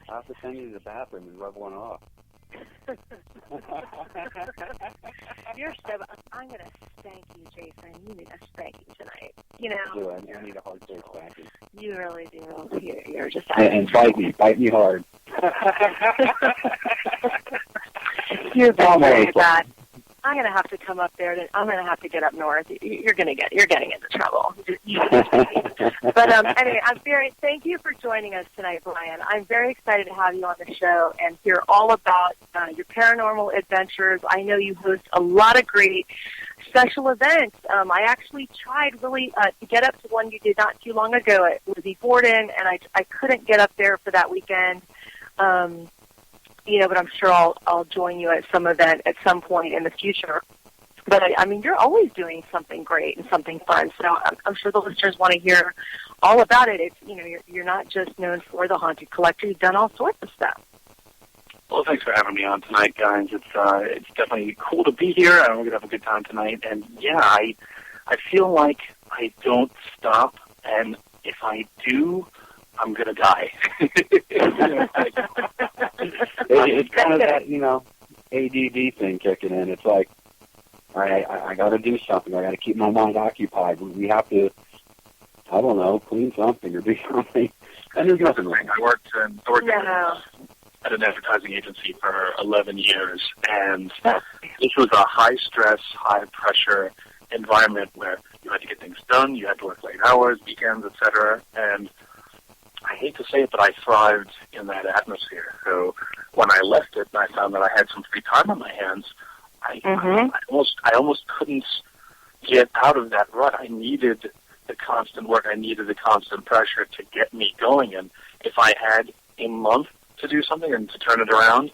I'll have to send you to the bathroom and rub one off. You're so. I'm gonna spank you, Jason. You need a spanking tonight. I need a hard spanking. You really do. You're just. And bite me hard. You're very bad. I'm gonna have to come up there. I'm gonna have to get up north. You're getting into trouble. But anyway, thank you for joining us tonight, Brian. I'm very excited to have you on the show and hear all about your paranormal adventures. I know you host a lot of great special events. I actually tried really to get up to one you did not too long ago at Lizzie Borden, and I couldn't get up there for that weekend. But I'm sure I'll join you at some event at some point in the future. But, you're always doing something great and something fun, so I'm sure the listeners want to hear all about it. It's, you're not just known for the Haunted Collector. You've done all sorts of stuff. Well, thanks for having me on tonight, guys. It's definitely cool to be here. I'm going to have a good time tonight. And, yeah, I feel like I don't stop, and if I do, I'm going to die. It's kind of that, ADD thing kicking in. It's like, all right, I got to do something. I got to keep my mind occupied. We have to, I don't know, clean something or do something. And there's nothing wrong. I worked at an advertising agency for 11 years, and this was a high-stress, high-pressure environment where you had to get things done, you had to work late hours, weekends, etc., and I hate to say it, but I thrived in that atmosphere. So when I left it and I found that I had some free time on my hands, I almost couldn't get out of that rut. I needed the constant work. I needed the constant pressure to get me going. And if I had a month to do something and to turn it around,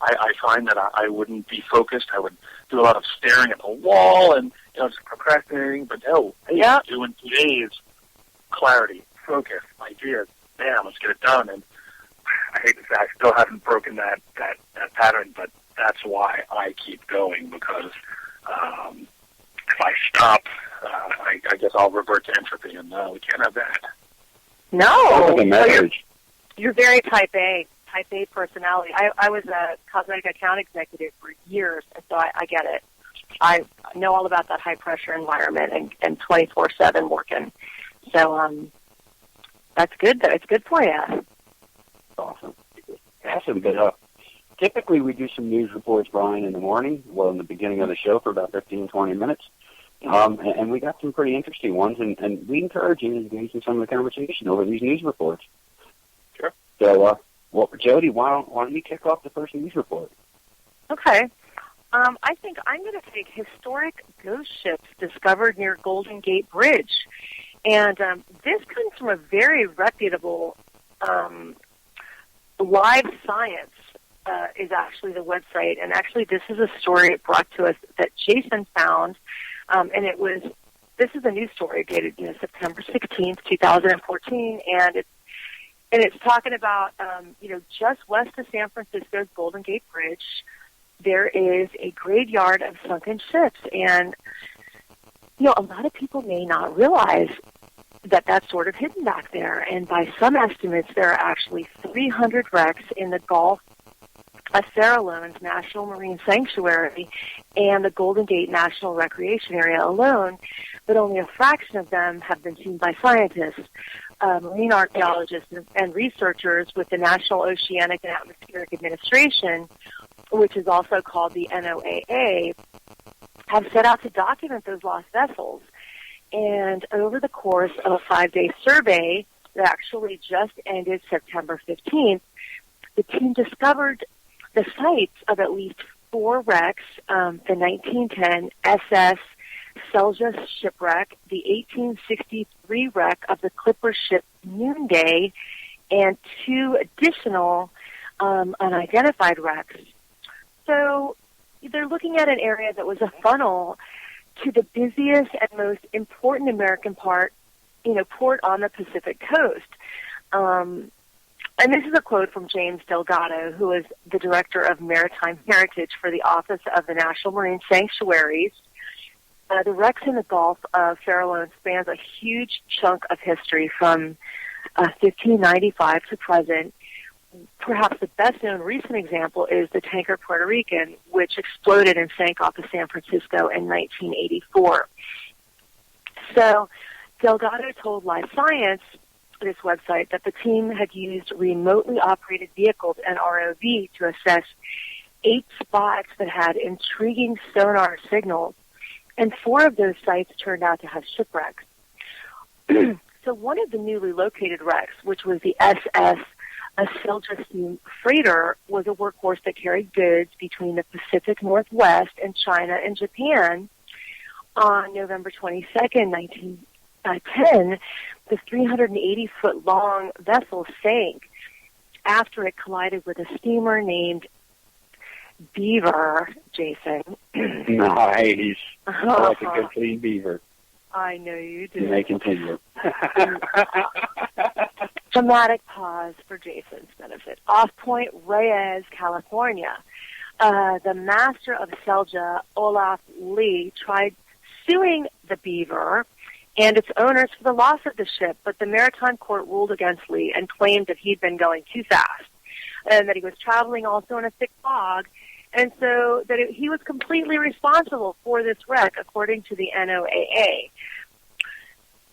I find that I wouldn't be focused. I would do a lot of staring at the wall and just procrastinating. But doing 2 days, clarity, focus, ideas. Bam, let's get it done. And I hate to say I still haven't broken that pattern, but that's why I keep going, because if I stop, I guess I'll revert to entropy, and we can't have that. No. So you're very type A personality. I was a cosmetic account executive for years, and so I get it. I know all about that high-pressure environment and 24/7 working. So, that's good, though. It's good for you. Awesome. But typically we do some news reports, Brian, in the morning, in the beginning of the show for about 15, 20 minutes. And we got some pretty interesting ones, and we encourage you to engage in some of the conversation over these news reports. Sure. So, Jodi, why don't you kick off the first news report? Okay. I think I'm going to take historic ghost ships discovered near Golden Gate Bridge. And this comes from a very reputable Live Science is actually the website. And actually this is a story brought to us that Jason found. And this is a news story dated September 16th, 2014. And it's talking about, just west of San Francisco's Golden Gate Bridge, there is a graveyard of sunken ships. And a lot of people may not realize that that's sort of hidden back there. And by some estimates, there are actually 300 wrecks in the Gulf of Farallone's National Marine Sanctuary and the Golden Gate National Recreation Area alone, but only a fraction of them have been seen by scientists. Marine archaeologists and researchers with the National Oceanic and Atmospheric Administration, which is also called the NOAA, have set out to document those lost vessels. And over the course of a 5-day survey that actually just ended September 15th, the team discovered the sites of at least 4 wrecks, the 1910 SS Celsius shipwreck, the 1863 wreck of the clipper ship Noonday, and 2 additional unidentified wrecks. So they're looking at an area that was a funnel to the busiest and most important American port on the Pacific coast. And this is a quote from James Delgado, who is the Director of Maritime Heritage for the Office of the National Marine Sanctuaries. The wrecks in the Gulf of Farallone spans a huge chunk of history from 1595 to present. perhaps the best-known recent example is the tanker Puerto Rican, which exploded and sank off of San Francisco in 1984. So Delgado told Live Science, this website, that the team had used remotely operated vehicles and ROV to assess 8 spots that had intriguing sonar signals, and 4 of those sites turned out to have shipwrecks. So one of the newly located wrecks, which was the SS Asilja steam freighter, was a workhorse that carried goods between the Pacific Northwest and China and Japan. On November 22nd, 1910, the 380-foot-long vessel sank after it collided with a steamer named Beaver, Jason. Nice. I like a good clean beaver. I know you do. You may continue. Dramatic pause for Jason's benefit. Off Point Reyes, California. The master of Selja, Olaf Lee, tried suing the Beaver and its owners for the loss of the ship, but the Maritime Court ruled against Lee and claimed that he'd been going too fast and that he was traveling also in a thick fog, and so that he was completely responsible for this wreck, according to the NOAA.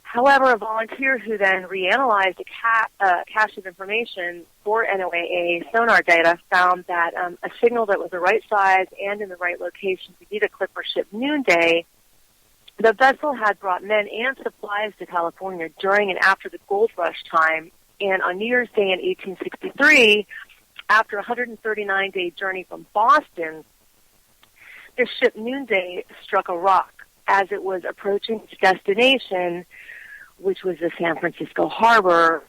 However, a volunteer who then reanalyzed a cache of information for NOAA sonar data found that a signal that was the right size and in the right location to be the clipper ship Noonday, the vessel had brought men and supplies to California during and after the gold rush time, and on New Year's Day in 1863, after a 139-day journey from Boston, the ship Noonday struck a rock as it was approaching its destination, which was the San Francisco harbor.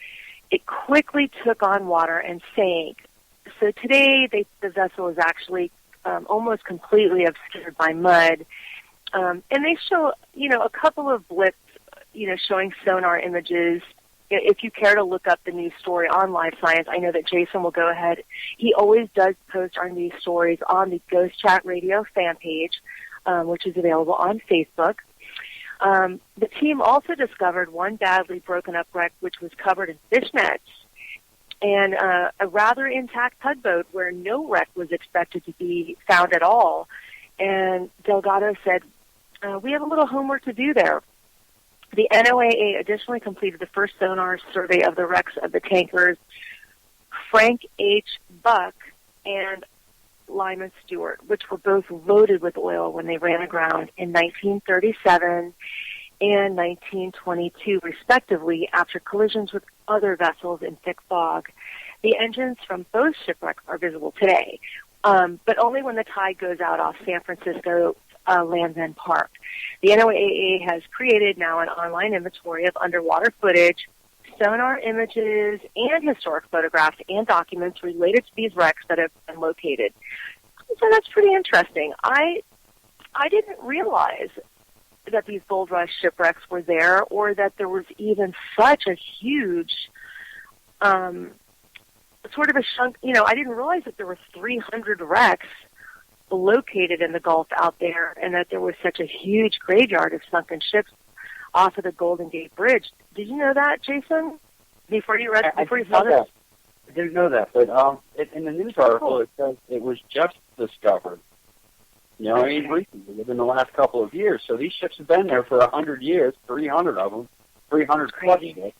It quickly took on water and sank. So today, the vessel is actually almost completely obscured by mud. And they show, a couple of blips, showing sonar images. If you care to look up the news story on Live Science, I know that Jason will go ahead. He always does post our news stories on the Ghost Chat Radio fan page, which is available on Facebook. The team also discovered one badly broken up wreck which was covered in fish nets, and a rather intact tugboat where no wreck was expected to be found at all. And Delgado said, we have a little homework to do there. The NOAA additionally completed the first sonar survey of the wrecks of the tankers Frank H. Buck and Lyman Stewart, which were both loaded with oil when they ran aground in 1937 and 1922, respectively, after collisions with other vessels in thick fog. The engines from both shipwrecks are visible today, but only when the tide goes out off San Francisco Land's End Park. The NOAA has created now an online inventory of underwater footage, sonar images, and historic photographs and documents related to these wrecks that have been located. So that's pretty interesting. I didn't realize that these gold rush shipwrecks were there, or that there was even such a huge sort of a chunk. I didn't realize that there were 300 wrecks located in the Gulf out there, and that there was such a huge graveyard of sunken ships off of the Golden Gate Bridge. Did you know that, Jason? Before you saw this? I didn't know that, but in the news article it says it was just discovered. Recently, within the last couple of years. So these ships have been there for 100 years, 300 of them, 300 plus ships,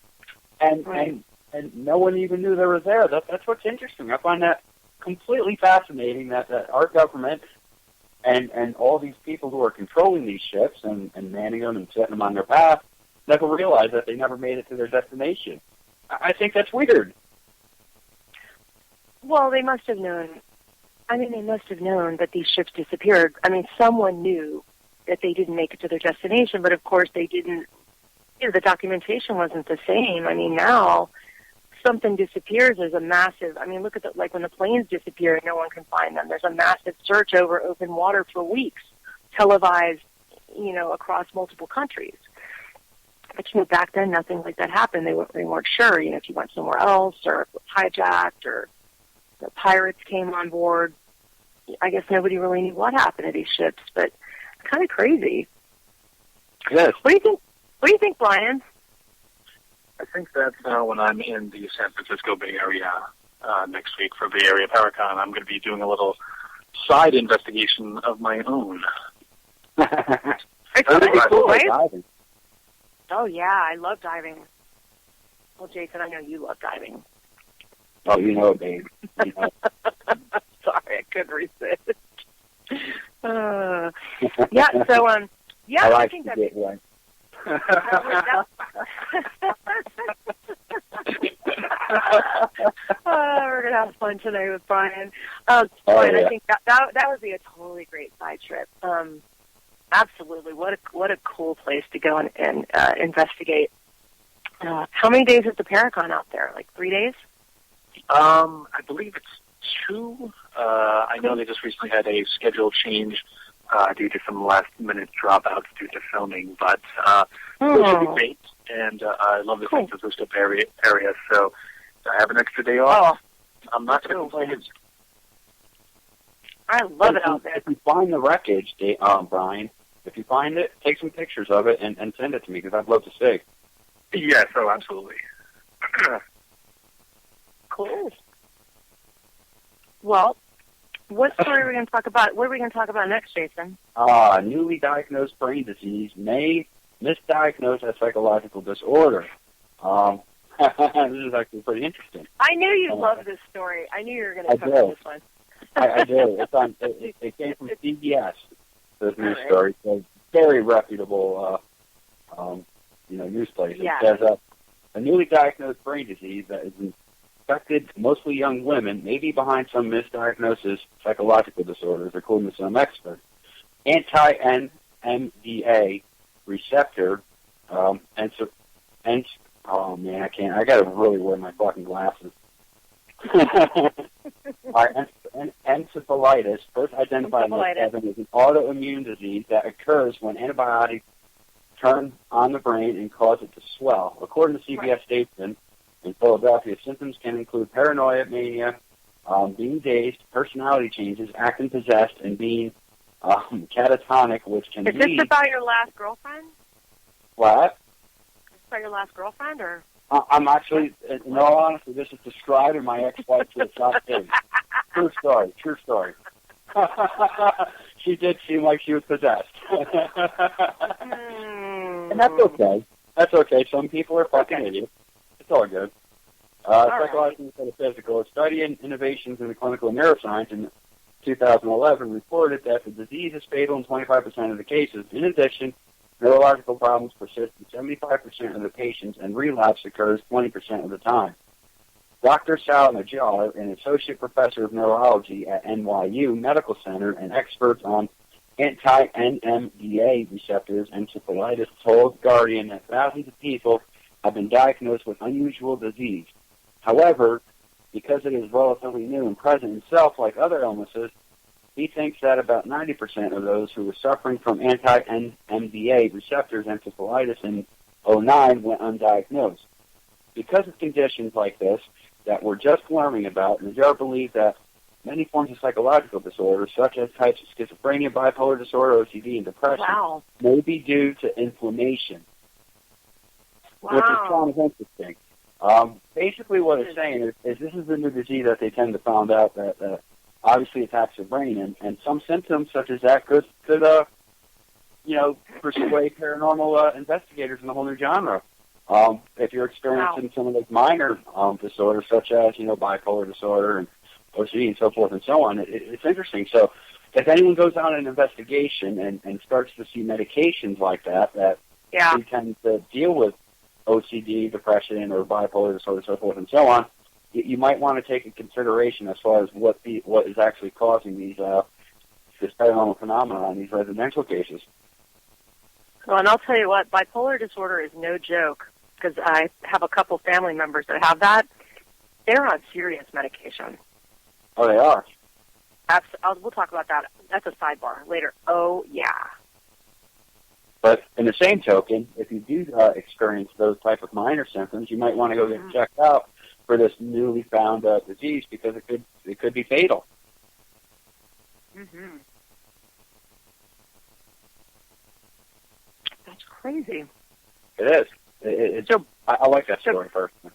and no one even knew they were there. That's what's interesting. I find that completely fascinating that our government and all these people who are controlling these ships and manning them and setting them on their path never realized that they never made it to their destination. I think that's weird. Well, they must have known. They must have known that these ships disappeared. Someone knew that they didn't make it to their destination, but of course they didn't. The documentation wasn't the same. Now something disappears, there's a massive, look at when the planes disappear and no one can find them. There's a massive search over open water for weeks, televised, across multiple countries. But, back then nothing like that happened. They weren't sure, if you went somewhere else or if it was hijacked or the pirates came on board. I guess nobody really knew what happened to these ships, but it's kind of crazy. Yes. What do you think, Brian? I think that when I'm in the San Francisco Bay Area, next week for Bay Area Paracon. I'm going to be doing a little side investigation of my own. It's cool, like diving. Oh, yeah, I love diving. Well, Jason, I know you love diving. Oh, you know, babe. You know. Sorry, I couldn't resist. Yeah, so, yeah, I think to that'd get be... one. We're going to have fun today with Brian. Brian, yeah. I think that would be a totally great side trip. Absolutely. What a cool place to go and investigate. How many days is the Paracon out there? Like 3 days? I believe it's 2. I know they just recently had a schedule change due to some last-minute dropouts due to filming, but it should be great. And I love the San Francisco area, so I have an extra day off. I'm not going to complain. I love it out there. If you find the wreckage, Brian, if you find it, take some pictures of it and send it to me, because I'd love to see. Yes, absolutely. Cool. Well, what story are we going to talk about? What are we going to talk about next, Jason? Newly diagnosed brain disease may misdiagnose as psychological disorder. This is actually pretty interesting. I knew you loved this story. I knew you were going to cover this one. I do. It's on. It came from CBS. This news story. So very reputable, news place. Yeah. It says a newly diagnosed brain disease that is affected mostly young women may be behind some misdiagnosis psychological disorders, according to some experts. Anti-NMDA receptor and oh man, I can't. I gotta really wear my fucking glasses. Encephalitis, first identified in 2007, is an autoimmune disease that occurs when antibiotics turn on the brain and cause it to swell. According to CBS Stanton in Philadelphia, symptoms can include paranoia, mania, being dazed, personality changes, acting possessed, and being catatonic, which can lead... Is this about your last girlfriend? What? Is this about your last girlfriend, or...? I'm actually, in all honesty, this is describing my ex-wife to the South Bay. True story. She did seem like she was possessed. And that's okay. That's okay. Some people are fucking idiots. It's all good. Psychological instead of physical. A study in innovations in the clinical neuroscience in 2011 reported that the disease is fatal in 25% of the cases. In addition, neurological problems persist in 75% of the patients, and relapse occurs 20% of the time. Dr. Sal Najjar, an associate professor of neurology at NYU Medical Center and expert on anti-NMDA receptors and encephalitis, told Guardian that thousands of people have been diagnosed with unusual disease. However, because it is relatively new and present in itself like other illnesses, he thinks that about 90% of those who were suffering from anti-NMDA receptors encephalitis in 2009 went undiagnosed. Because of conditions like this that we're just learning about, Najjar believes that many forms of psychological disorders, such as types of schizophrenia, bipolar disorder, OCD, and depression, may be due to inflammation, which is kind of interesting. Basically what it's saying is this is a new disease that they tend to find out that obviously attacks the brain, and some symptoms such as that could persuade paranormal investigators in a whole new genre. If you're experiencing some of those minor disorders, such as bipolar disorder and OCD and so forth and so on, it's interesting. So, if anyone goes on an investigation and starts to see medications like that tend to deal with OCD, depression, or bipolar disorder, so forth and so on, you might want to take into consideration as far as what is actually causing these this paranormal phenomenon in these residential cases. Well, and I'll tell you what, bipolar disorder is no joke, because I have a couple family members that have that. They're on serious medication. Oh, they are? We'll talk about that. That's a sidebar later. Oh, yeah. But in the same token, if you do experience those type of minor symptoms, you might want to go get checked out for this newly found disease, because it could be fatal. Mm-hmm. That's crazy. It is. I like that story personally.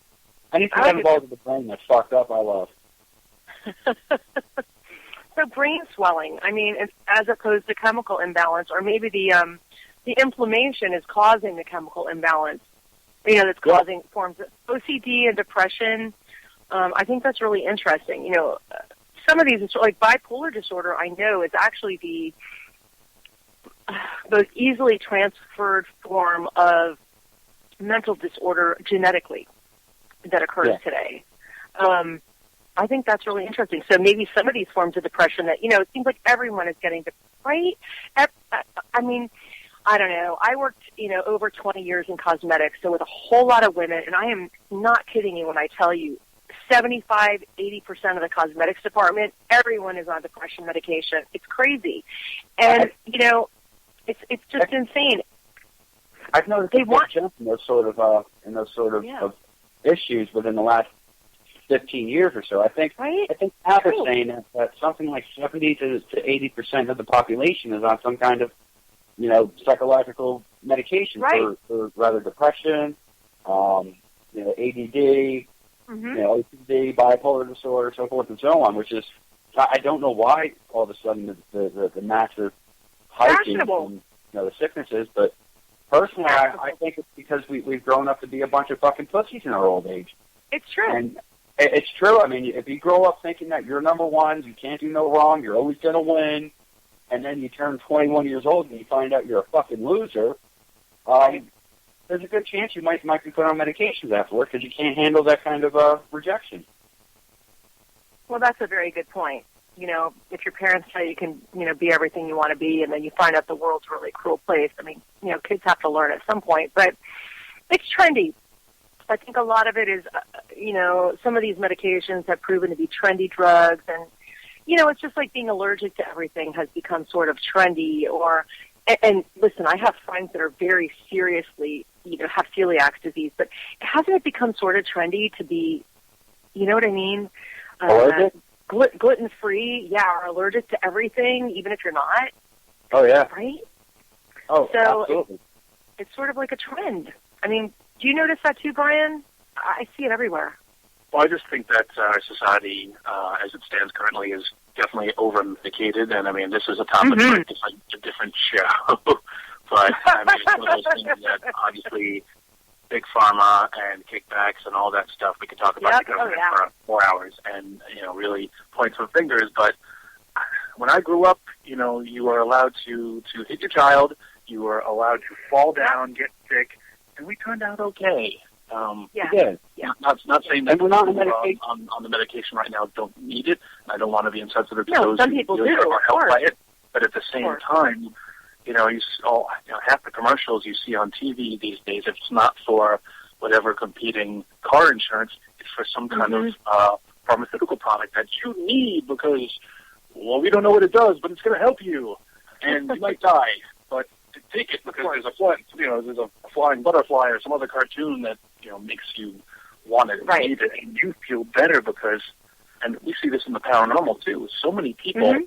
Anything that involves the brain that's fucked up, I love. So brain swelling, I mean, as opposed to chemical imbalance, or maybe the inflammation is causing the chemical imbalance, that's causing forms of OCD and depression. I think that's really interesting. Some of these, like bipolar disorder, I know is actually the most easily transferred form of mental disorder genetically that occurs today. I think that's really interesting. So maybe some of these forms of depression that, it seems like everyone is getting right? I mean, I don't know. I worked, over 20 years in cosmetics, so with a whole lot of women, and I am not kidding you when I tell you 75, 80% of the cosmetics department, everyone is on depression medication. It's crazy. And, it's just insane. I've noticed a big jump in those sort of issues within the last 15 years or so. I think now they're saying that something like 70 to 80% of the population is on some kind of, psychological medication for rather depression, ADD, OCD, bipolar disorder, so forth and so on, which is, I don't know why all of a sudden the massive hiking in, the sicknesses, but personally, I think it's because we've grown up to be a bunch of fucking pussies in our old age. It's true. And it's true. I mean, if you grow up thinking that you're number one, you can't do no wrong, you're always going to win, and then you turn 21 years old and you find out you're a fucking loser, there's a good chance you might be put on medications afterward because you can't handle that kind of rejection. Well, that's a very good point. If your parents tell you can, be everything you want to be, and then you find out the world's a really cruel place, I mean, kids have to learn at some point, but it's trendy. I think a lot of it is, some of these medications have proven to be trendy drugs, and, it's just like being allergic to everything has become sort of trendy, and listen, I have friends that are very seriously, have celiac disease, but hasn't it become sort of trendy to be, you know what I mean? Gluten-free, or allergic to everything, even if you're not. Oh, yeah. Right? Oh, so absolutely. It's sort of like a trend. I mean, do you notice that too, Brian? I see it everywhere. Well, I just think that our society, as it stands currently, is definitely over-medicated, and I mean, this is a topic for a different show. But I mean, it's one of those things that obviously big pharma and kickbacks and all that stuff we could talk about the government for 4 hours and really point some fingers. But when I grew up, you were allowed to hit your child, you were allowed to fall down, get sick, and we turned out okay. Not saying that we're not on the medication right now don't need it. I don't want to be insensitive to those some who people really do, are helped by it. But at the same time, half the commercials you see on TV these days, if it's not for whatever competing car insurance, it's for some kind of pharmaceutical product that you need because, we don't know what it does, but it's going to help you, and you might die. But take it because there's a flying butterfly or some other cartoon that makes you want it, need it, and you feel better because, and we see this in the paranormal too. So many people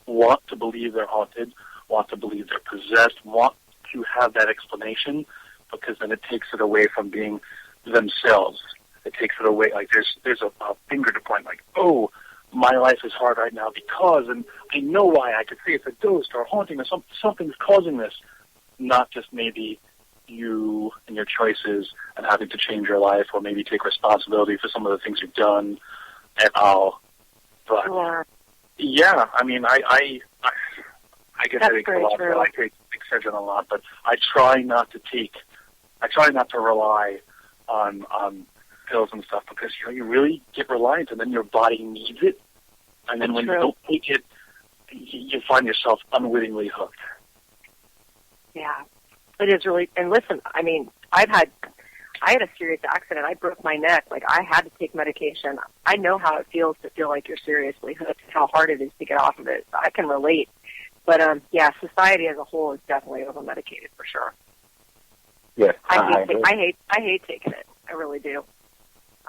want to believe they're haunted, want to believe they're possessed, want to have that explanation because then it takes it away from being themselves. It takes it away. Like there's a finger to point. Like, oh, my life is hard right now because, and I know why. I could say it's a ghost or a haunting or something's causing this. Not just maybe you and your choices and having to change your life or maybe take responsibility for some of the things you've done at all. But yeah, I mean, I guess I take a lot. I take Excedrin a lot, but I try not to rely on pills and stuff because you really get reliant, and then your body needs it, and then when you don't take it, you find yourself unwittingly hooked. Yeah, it is really. And listen, I mean, I had a serious accident. I broke my neck. Like I had to take medication. I know how it feels to feel like you're seriously hooked. How hard it is to get off of it. I can relate. But society as a whole is definitely over medicated for sure. Yeah, I hate taking it. I really do.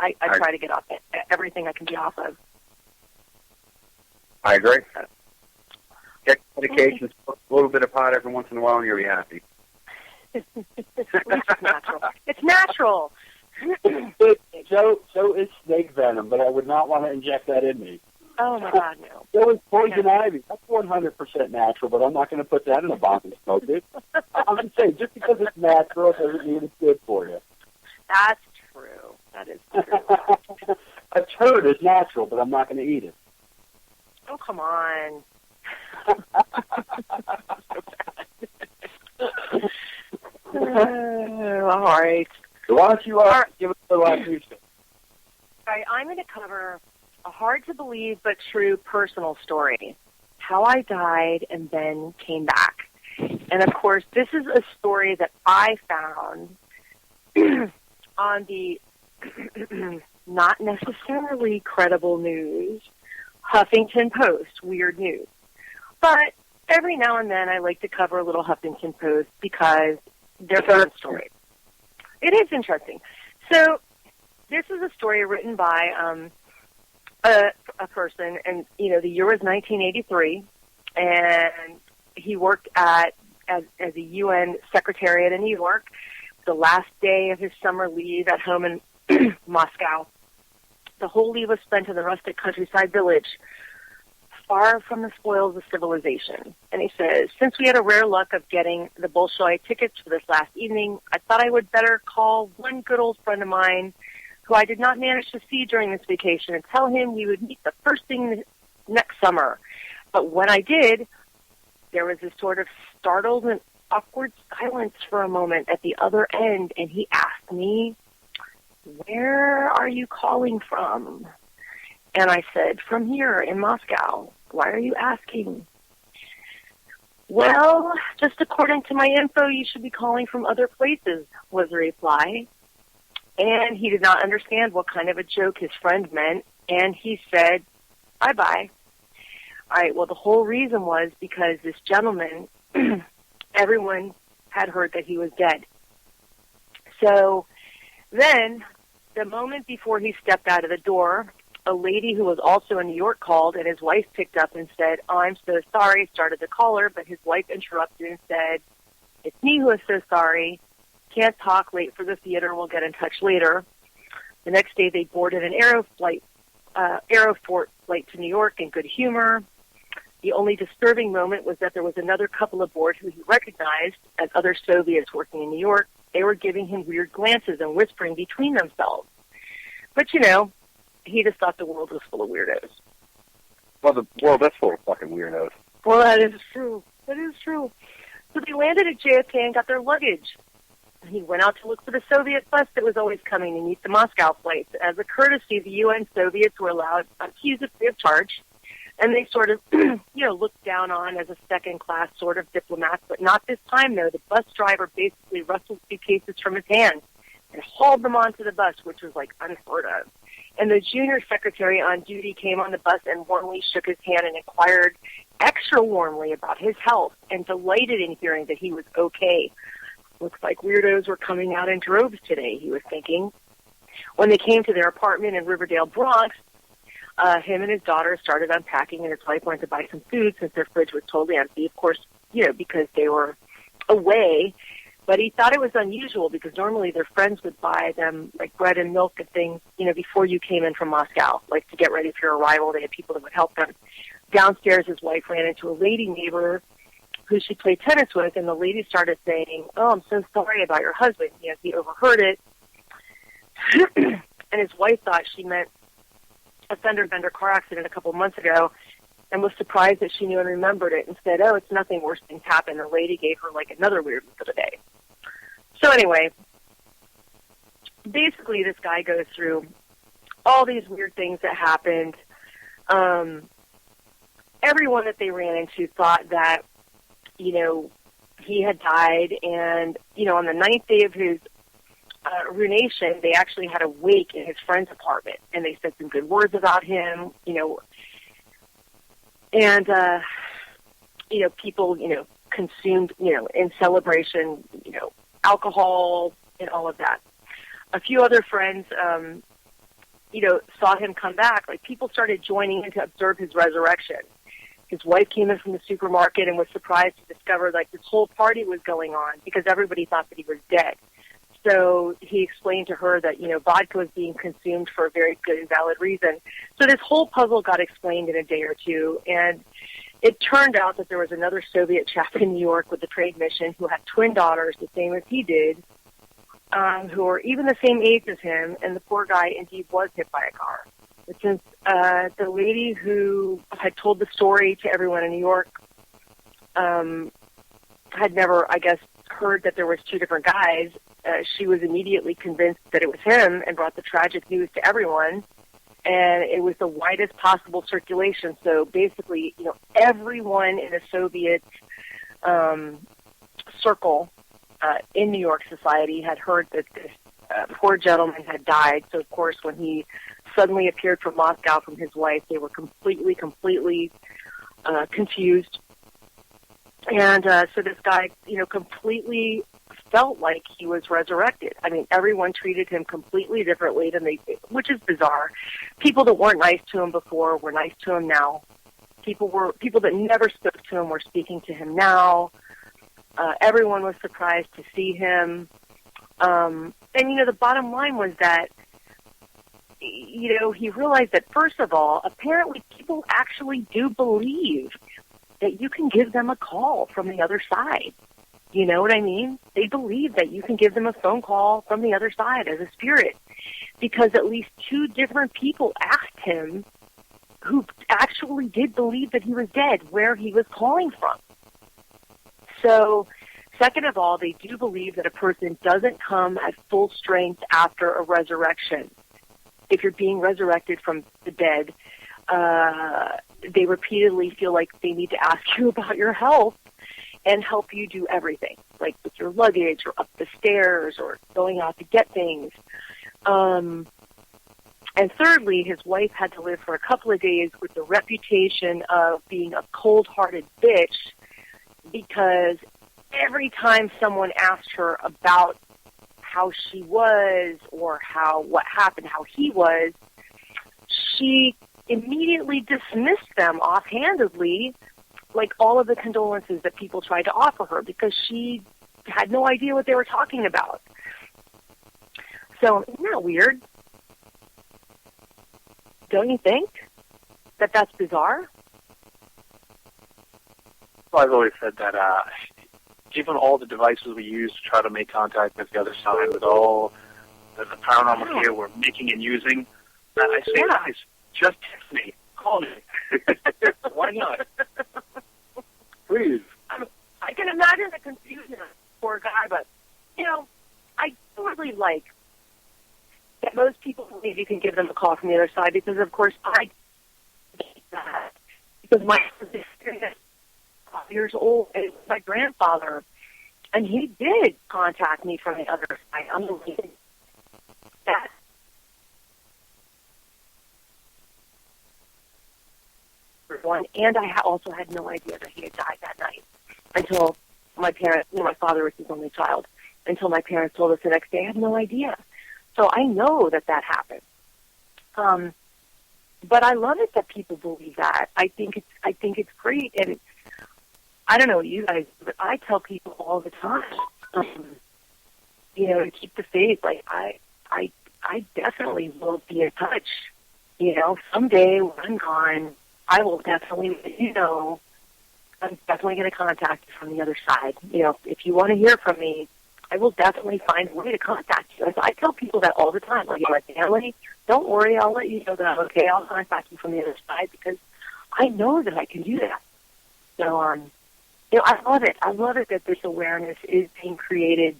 I try to get off everything I can be off of. I agree. Get medications, a little bit of pot every once in a while, and you'll be happy. It's natural. It's natural. So is snake venom, but I would not want to inject that in me. Oh, my God, no. So is poison ivy. That's 100% natural, but I'm not going to put that in a box and smoke it. I'm just saying, just because it's natural doesn't mean it's good for you. That's true. That is true. A turd is natural, but I'm not going to eat it. Oh, come on. All right. So why don't you give us the last news? All right, I'm going to cover a hard-to-believe but true personal story, how I died and then came back. And, of course, this is a story that I found on the not necessarily credible news, Huffington Post, weird news. But every now and then I like to cover a little Huffington Post because they're fun stories. It is interesting. So this is a story written by a person, and, you know, the year was 1983, and he worked as a UN secretariat in New York, the last day of his summer leave at home in Moscow. The whole leave was spent in the rustic countryside village, far from the spoils of civilization. And he says, since we had a rare luck of getting the Bolshoi tickets for this last evening, I thought I would better call one good old friend of mine who I did not manage to see during this vacation and tell him we would meet the first thing next summer. But when I did, there was this sort of startled and awkward silence for a moment at the other end, and he asked me, where are you calling from? And I said, from here in Moscow. Why are you asking? Well, just according to my info, you should be calling from other places, was the reply. And he did not understand what kind of a joke his friend meant, and he said, bye-bye. All right, well, the whole reason was because this gentleman, everyone had heard that he was dead. So then, the moment before he stepped out of the door, a lady who was also in New York called, and his wife picked up and said, oh, I'm so sorry, started to call her, but his wife interrupted and said, it's me who is so sorry. Can't talk, late for the theater, we'll get in touch later. The next day they boarded an Aeroflot flight to New York in good humor. The only disturbing moment was that there was another couple aboard who he recognized as other Soviets working in New York. They were giving him weird glances and whispering between themselves. But, you know, he just thought the world was full of weirdos. Well, the world is full of fucking weirdos. Well, that is true. That is true. So they landed at JFK and got their luggage. He went out to look for the Soviet bus that was always coming to meet the Moscow flights. As a courtesy, the UN Soviets were allowed to use it free of charge. And they sort of, looked down on as a second-class sort of diplomat. But not this time, though. The bus driver basically rustled suitcases from his hand and hauled them onto the bus, which was, like, unheard of. And the junior secretary on duty came on the bus and warmly shook his hand and inquired extra warmly about his health and delighted in hearing that he was okay. Looks like weirdos were coming out in droves today, he was thinking. When they came to their apartment in Riverdale, Bronx, him and his daughter started unpacking, and his wife went to buy some food since their fridge was totally empty, of course, because they were away. But he thought it was unusual because normally their friends would buy them, like, bread and milk and things, before you came in from Moscow, like, to get ready for your arrival. They had people that would help them. Downstairs, his wife ran into a lady neighbor who she played tennis with, and the lady started saying, oh, I'm so sorry about your husband. He overheard it. And his wife thought she meant a fender-bender car accident a couple months ago and was surprised that she knew and remembered it and said, oh, it's nothing, worse things happen. The lady gave her, like, another weird look of the day. So anyway, basically this guy goes through all these weird things that happened. Everyone that they ran into thought that, he had died, and, on the 9th day of his ruination, they actually had a wake in his friend's apartment, and they said some good words about him, and, people, consumed, in celebration, alcohol and all of that. A few other friends, saw him come back. Like, people started joining in to observe his resurrection. His wife came in from the supermarket and was surprised to discover, like, this whole party was going on because everybody thought that he was dead. so he explained to her that, vodka was being consumed for a very good and valid reason. So this whole puzzle got explained in a day or two, and it turned out that there was another Soviet chap in New York with the trade mission who had twin daughters, the same as he did, who were even the same age as him, and the poor guy indeed was hit by a car. But since the lady who had told the story to everyone in New York had never, I guess, heard that there was two different guys, she was immediately convinced that it was him and brought the tragic news to everyone. And it was the widest possible circulation. So basically, everyone in the Soviet circle in New York society had heard that this poor gentleman had died. So, of course, when he suddenly appeared from Moscow from his wife, they were completely confused. And so this guy, completely felt like he was resurrected. I mean, everyone treated him completely differently than they did, which is bizarre. People that weren't nice to him before were nice to him now. People that never spoke to him were speaking to him now. Everyone was surprised to see him. And, the bottom line was that, he realized that, first of all, apparently people actually do believe that you can give them a call from the other side. You know what I mean? They believe that you can give them a phone call from the other side as a spirit, because at least two different people asked him, who actually did believe that he was dead, where he was calling from. So, second of all, they do believe that a person doesn't come at full strength after a resurrection. If you're being resurrected from the dead, they repeatedly feel like they need to ask you about your health and help you do everything, like with your luggage or up the stairs or going out to get things. And thirdly, his wife had to live for a couple of days with the reputation of being a cold-hearted bitch, because every time someone asked her about how she was or what happened, how he was, she immediately dismissed them offhandedly, like all of the condolences that people tried to offer her, because she had no idea what they were talking about. So, isn't that weird? Don't you think that that's bizarre? Well, I've always said that given all the devices we use to try to make contact with the other side, with all the paranormal gear we're making and using, I say, guys, just text me. Call me. Why not? Please. I can imagine the confusion of the poor guy, but, I really like that most people believe you can give them a call from the other side, because, of course, I did that. Because my husband is 5 years old, and it was my grandfather, and he did contact me from the other side. I'm believing that. One, and I also had no idea that he had died that night until my parents, my father was his only child, until my parents told us the next day. I had no idea. So I know that happened. But I love it that people believe that. I think it's great, and I don't know you guys, but I tell people all the time, to keep the faith. Like I definitely will be in touch. Someday when I'm gone, I will definitely let you know. I'm definitely going to contact you from the other side. If you want to hear from me, I will definitely find a way to contact you. And so I tell people that all the time. Like, my family, don't worry, I'll let you know that I'm okay. I'll contact you from the other side, because I know that I can do that. So, I love it. I love it that this awareness is being created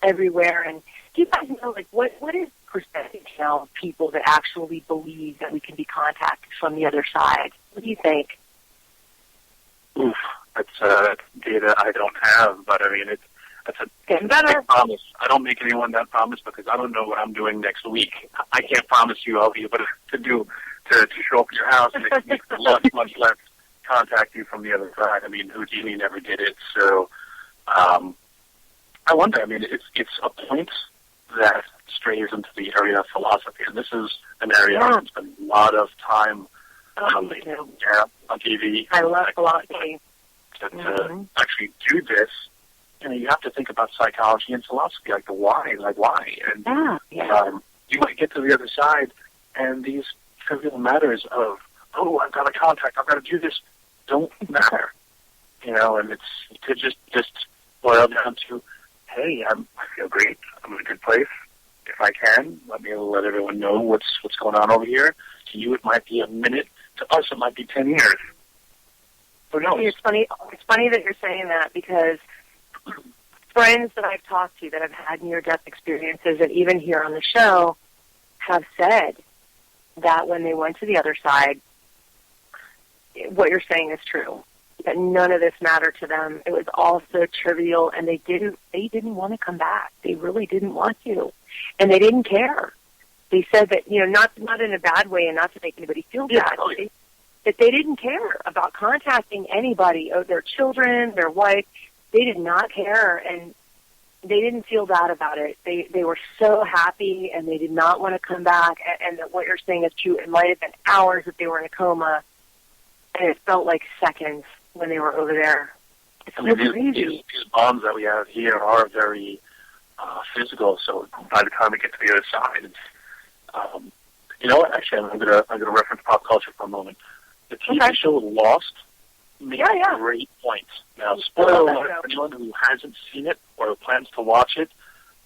everywhere. And do you guys know, what is the percentage now of people that actually believe that we can be contacted from the other side? What do you think? Oof, that's data I don't have, but I mean, that's a big promise. I don't make anyone that promise, because I don't know what I'm doing next week. I can't promise you I'll be able to show up at your house next week, much less contact you from the other side. I mean, Houdini never did it, so I wonder. I mean, it's a point that strays into the area of philosophy, and this is an area I spend a lot of time on TV. I love philosophy. To actually do this you have to think about psychology and philosophy, like the why, and you might get to the other side, and these trivial matters of, oh, I've got a contract, I've got to do this, don't matter, and it could just boil down to, hey, I feel great, I'm in a good place. If I can, let everyone know what's going on over here. To you, it might be a minute. To us, it might be 10 years. Who knows? It's funny that you're saying that, because friends that I've talked to that have had near-death experiences, and even here on the show, have said that when they went to the other side, what you're saying is true. That none of this mattered to them. It was all so trivial, and they didn't want to come back. They really didn't want to, and they didn't care. They said that, not in a bad way, and not to make anybody feel bad. That they didn't care about contacting anybody, their children, their wife. They did not care, and they didn't feel bad about it. They were so happy, and they did not want to come back. And what you're saying is true. It might have been hours that they were in a coma, and it felt like seconds when they were over there. It's so crazy. These bonds that we have here are very physical. So by the time we get to the other side, actually, I'm gonna reference pop culture for a moment. The TV show Lost makes a great point. Now, spoiler alert for anyone who hasn't seen it or plans to watch it.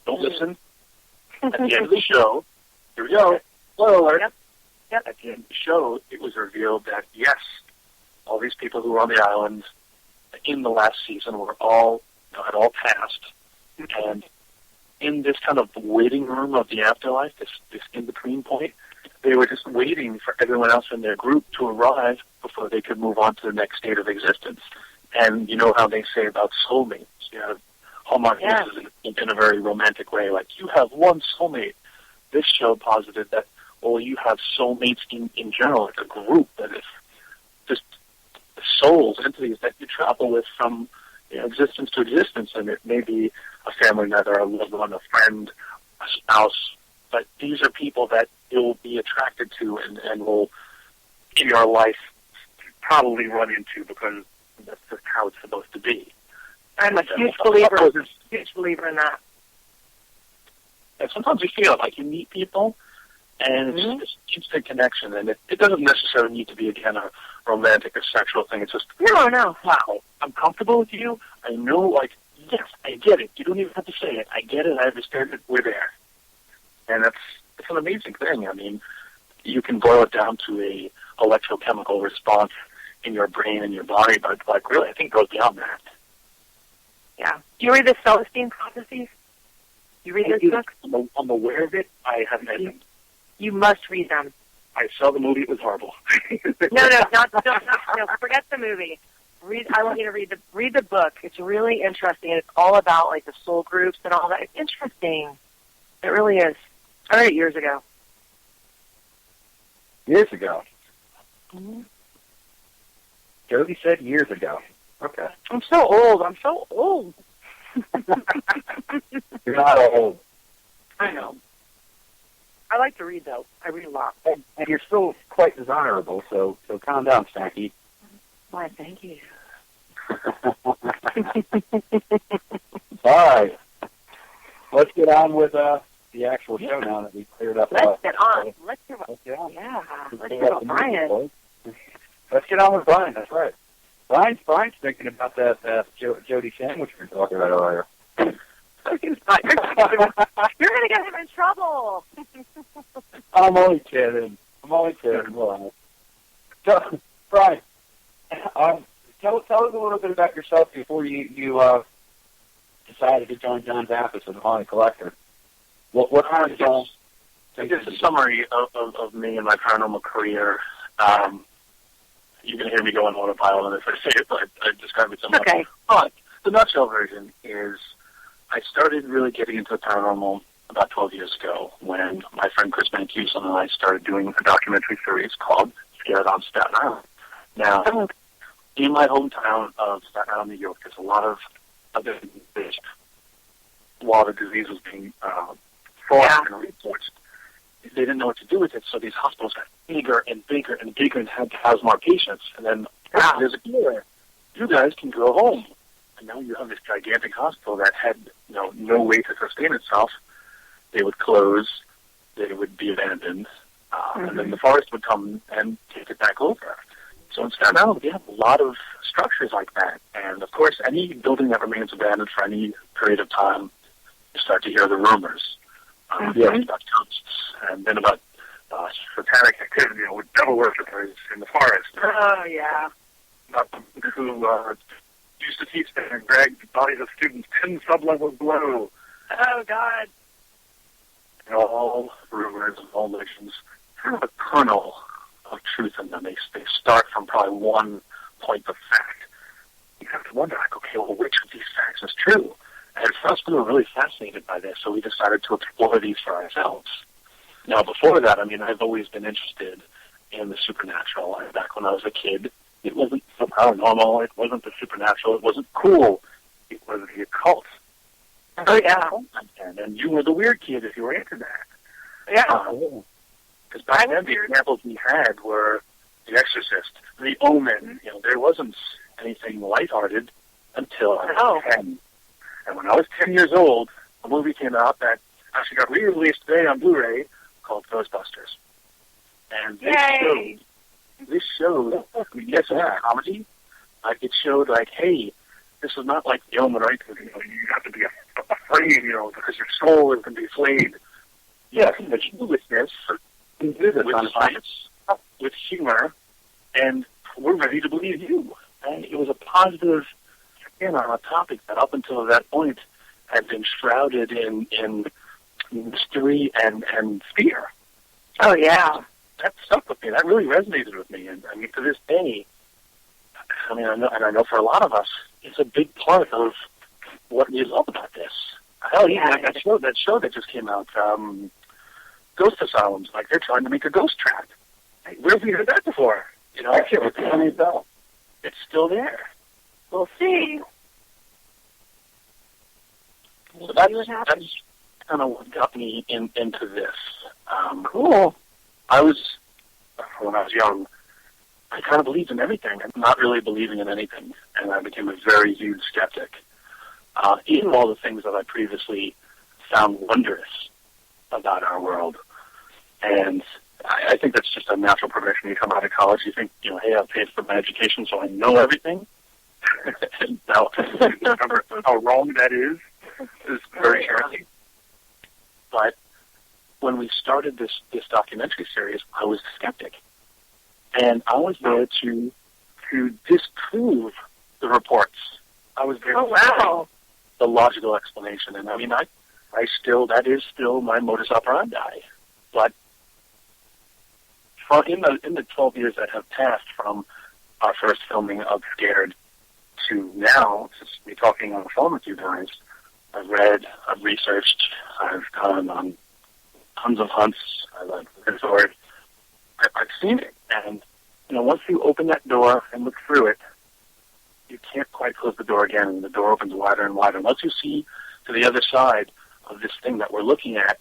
Don't listen. At the end of the show, here we go. Spoiler alert. Yep. At the end of the show, it was revealed that yes, all these people who were on the island in the last season were all had all passed, and in this kind of waiting room of the afterlife, this in-between point, they were just waiting for everyone else in their group to arrive before they could move on to the next state of existence. And you know how they say about soulmates. You have Hallmark in a very romantic way, like, you have one soulmate. This show posited that, well, you have soulmates in general, like a group that is just souls, entities that you travel with from existence to existence, and it may be a family member, a loved one, a friend, a spouse, but these are people that you'll be attracted to and will, in your life, probably run into, because that's just how it's supposed to be. I'm a huge believer in that. And sometimes you feel like you meet people, and it's just instant connection, and it doesn't necessarily need to be, again, a romantic or sexual thing. It's just, no. Wow, I'm comfortable with you. I know, yes, I get it. You don't even have to say it. I get it. I understand it. We're there. And it's an amazing thing. I mean, you can boil it down to a electrochemical response in your brain and your body, but really, I think it goes beyond that. Yeah. Do you read the Celestine Prophecies? You read those books? I'm aware of it. I haven't read them. You must read them. I saw the movie. It was horrible. No, forget the movie. I want you to read the book. It's really interesting, and it's all about the soul groups and all that. It's interesting. It really is. I read it years ago. Years ago? Mm-hmm. Jodi said years ago. Okay. I'm so old. You're not old. I know. I like to read, though. I read a lot. And you're still quite desirable, so calm down, Stanky. Why, thank you. All right. Let's get on with the actual show now that we've cleared up. Let's get on. Let's get on. Yeah. Let's get on Brian. Let's get on with Brian. That's right. Brian's thinking about that Jodi sandwich we were talking about earlier. You're going to get him in trouble. I'm only kidding. Well, so, Brian, tell us a little bit about yourself before you decided to join John Zappis as a Haunted Collector. What kind of Just a summary of me and my paranormal career. You can hear me go on autopilot if I say it, but I describe it so much. Okay. But the nutshell version is I started really getting into the paranormal about 12 years ago when my friend Chris Mancuso and I started doing a documentary series called Scared on Staten Island. Now, in my hometown of Staten Island, New York, there's a lot of other while the disease was being fought and reports. They didn't know what to do with it, so these hospitals got bigger and bigger and bigger and had to house more patients. And then there's a cure. You guys can go home. And now you have this gigantic hospital that had no way to sustain itself. They would close, they would be abandoned, and then the forest would come and take it back over. So in Staten Island, we have a lot of structures like that. And, of course, any building that remains abandoned for any period of time, you start to hear the rumors. About ghosts, and then about satanic activity with devil worshippers in the forest. Oh, yeah. Who used to teach them and drag the bodies of students 10 sublevels below. Oh, God. And all rumors and all legends have a kernel of truth in them. They start from probably one point of fact. You have to wonder, like, okay, well, which of these facts is true? And for us, we were really fascinated by this, so we decided to explore these for ourselves. Now, before that, I mean, I've always been interested in the supernatural. Back when I was a kid, it wasn't the paranormal, it wasn't the supernatural, it wasn't cool. It was the occult. Oh, yeah. And you were the weird kid if you were into that. Yeah. Because back then, the examples we had were The Exorcist, The Omen. There wasn't anything lighthearted until I was 10. And when I was 10 years old, a movie came out that actually got re-released today on Blu-ray called Ghostbusters. And this showed, I mean, yes, it was a comedy. It showed, like, hey, this is not like The Omen, right? Because, you have to be afraid, because your soul is going to be flayed. Yes, but you do with this, with science, with humor, and we're ready to believe you. And it was a positive spin on a topic that up until that point had been shrouded in mystery and fear. Oh, yeah. That stuck with me. That really resonated with me. And I mean, to this day, I know for a lot of us, it's a big part of what we love about this. Hell, yeah, that show that just came out, Ghost Asylums, like they're trying to make a ghost trap. Where have we heard that before? It's still there. We'll see. So that's kind of what got me into this. Cool. When I was young, I kind of believed in everything and not really believing in anything. And I became a very huge skeptic. Even all the things that I previously found wondrous about our world. And I think that's just a natural progression. You come out of college, you think, hey, I've paid for my education, so I know everything. And now you discover how wrong that is very shortly. But when we started this documentary series, I was a skeptic. And I was there to disprove the reports. I was there to find the logical explanation. And I mean, that is still my modus operandi. But in the 12 years that have passed from our first filming of Scared to now, since we're talking on the phone with you guys, I've read, I've researched, I've gone on tons of hunts, I've resorted, I've seen it. And, once you open that door and look through it, you can't quite close the door again, and the door opens wider and wider. Once you see to the other side of this thing that we're looking at,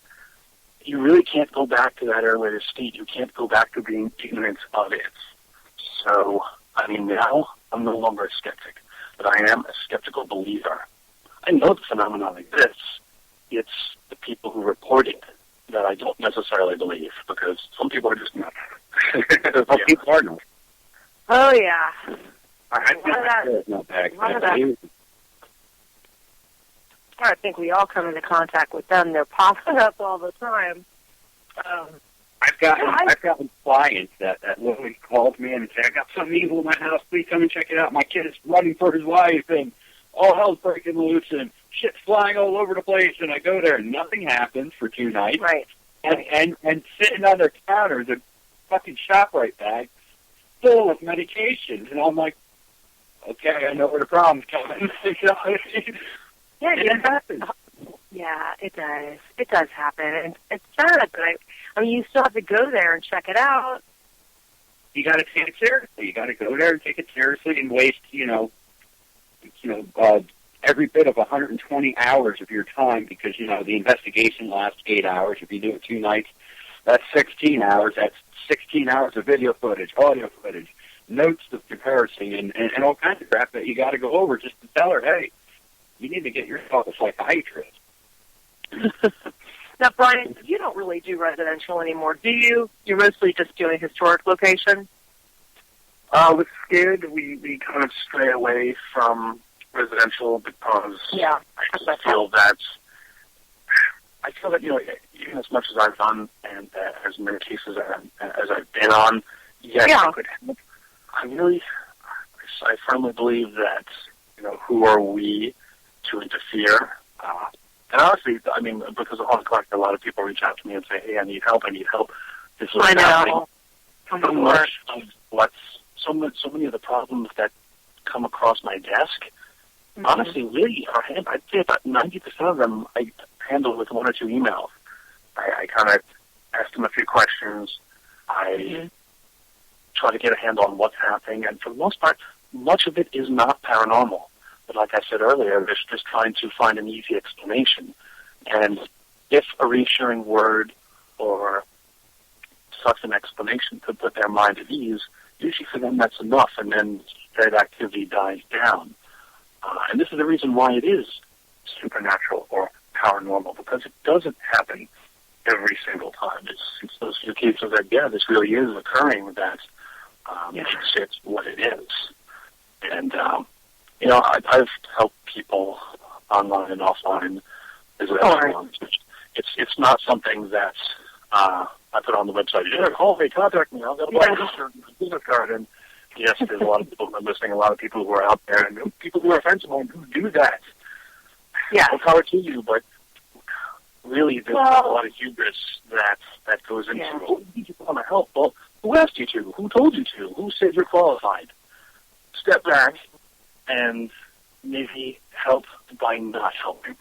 you really can't go back to that earlier state. You can't go back to being ignorant of it. So, I mean, now I'm no longer a skeptic, but I am a skeptical believer. I know the phenomenon exists. It's the people who report it that I don't necessarily believe, because some people are just nuts. People are nuts. Oh, yeah. I think we all come into contact with them. They're popping up all the time. I've gotten clients that literally called me and said, I got something evil in my house. Please come and check it out. My kid is running for his life, and all hell's breaking loose, and shit's flying all over the place. And I go there, and nothing happens for 2 nights. Right. And sitting on their counter is a fucking ShopRite bag full of medications. And I'm like, okay, I know where the problem's coming. Yeah, it happens. Yeah, it does. It does happen. And it's sad, but I mean, you still have to go there and check it out. You got to take it seriously. You got to go there and take it seriously and waste, every bit of 120 hours of your time, because, the investigation lasts 8 hours. If you do it 2 nights, that's 16 hours. That's 16 hours of video footage, audio footage, notes of comparison and all kinds of crap that you got to go over just to tell her, hey, you need to get yourself a psychiatrist. Now, Brian, you don't really do residential anymore, do you? You're mostly just doing historic locations? With SCID, we kind of stray away from residential because I feel that, even as much as I've done and as many cases as I've been on, I could help. I firmly believe that, who are we to interfere? And honestly, because of Home Collector, a lot of people reach out to me and say, hey, I need help. This is happening. So many of the problems that come across my desk, honestly, really are handled. I'd say about 90% of them I handle with one or two emails. I kind of ask them a few questions. I try to get a handle on what's happening, and for the most part, much of it is not paranormal. But like I said earlier, they're just trying to find an easy explanation. And if a reassuring word or such an explanation could put their mind at ease, usually for them that's enough, and then that activity dies down. And this is the reason why it is supernatural or paranormal, because it doesn't happen every single time. It's those few cases that, this really is occurring that makes it what it is. And, I've helped people online and offline as well. It's not something that I put on the website. Call me, contact me. I'll get a business card. And yes, there's a lot of people who are listening, a lot of people who are out there, and people who are offensive and who do that. Yeah. More power to you, but really there's a lot of hubris that goes into, you want to help. Well, who asked you to? Who told you to? Who said you're qualified? Step back and maybe help by not helping.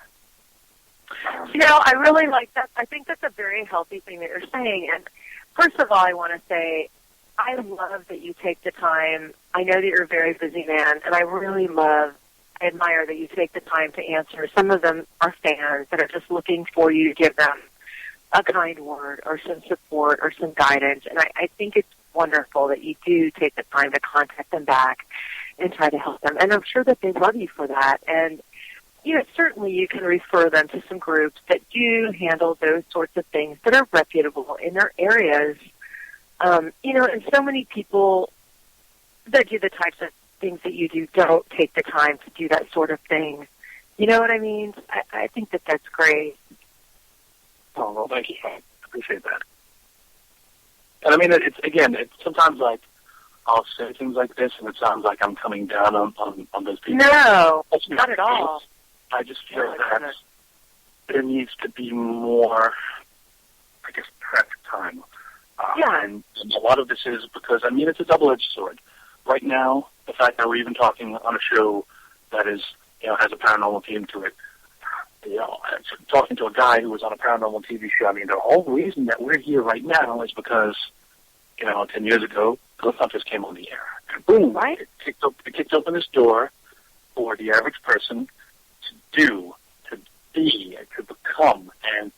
I really like that. I think that's a very healthy thing that you're saying. And first of all, I want to say I love that you take the time. I know that you're a very busy man, and I admire that you take the time to answer. Some of them are fans that are just looking for you to give them a kind word or some support or some guidance. And I think it's wonderful that you do take the time to contact them back and try to help them. And I'm sure that they love you for that. And, certainly you can refer them to some groups that do handle those sorts of things that are reputable in their areas. And so many people that do the types of things that you do don't take the time to do that sort of thing. You know what I mean? I think that that's great. Oh, well, thank you. I appreciate that. And it's sometimes like I'll say things like this, and it sounds like I'm coming down on those people. No, not at all. I just feel that there needs to be more, prep time. And a lot of this is because, it's a double-edged sword. Right now, the fact that we're even talking on a show that is, has a paranormal theme to it, talking to a guy who was on a paranormal TV show, the whole reason that we're here right now is because, 10 years ago, Ghost Hunters came on the air. And boom, it kicked open this door for the average person to be, to become. And,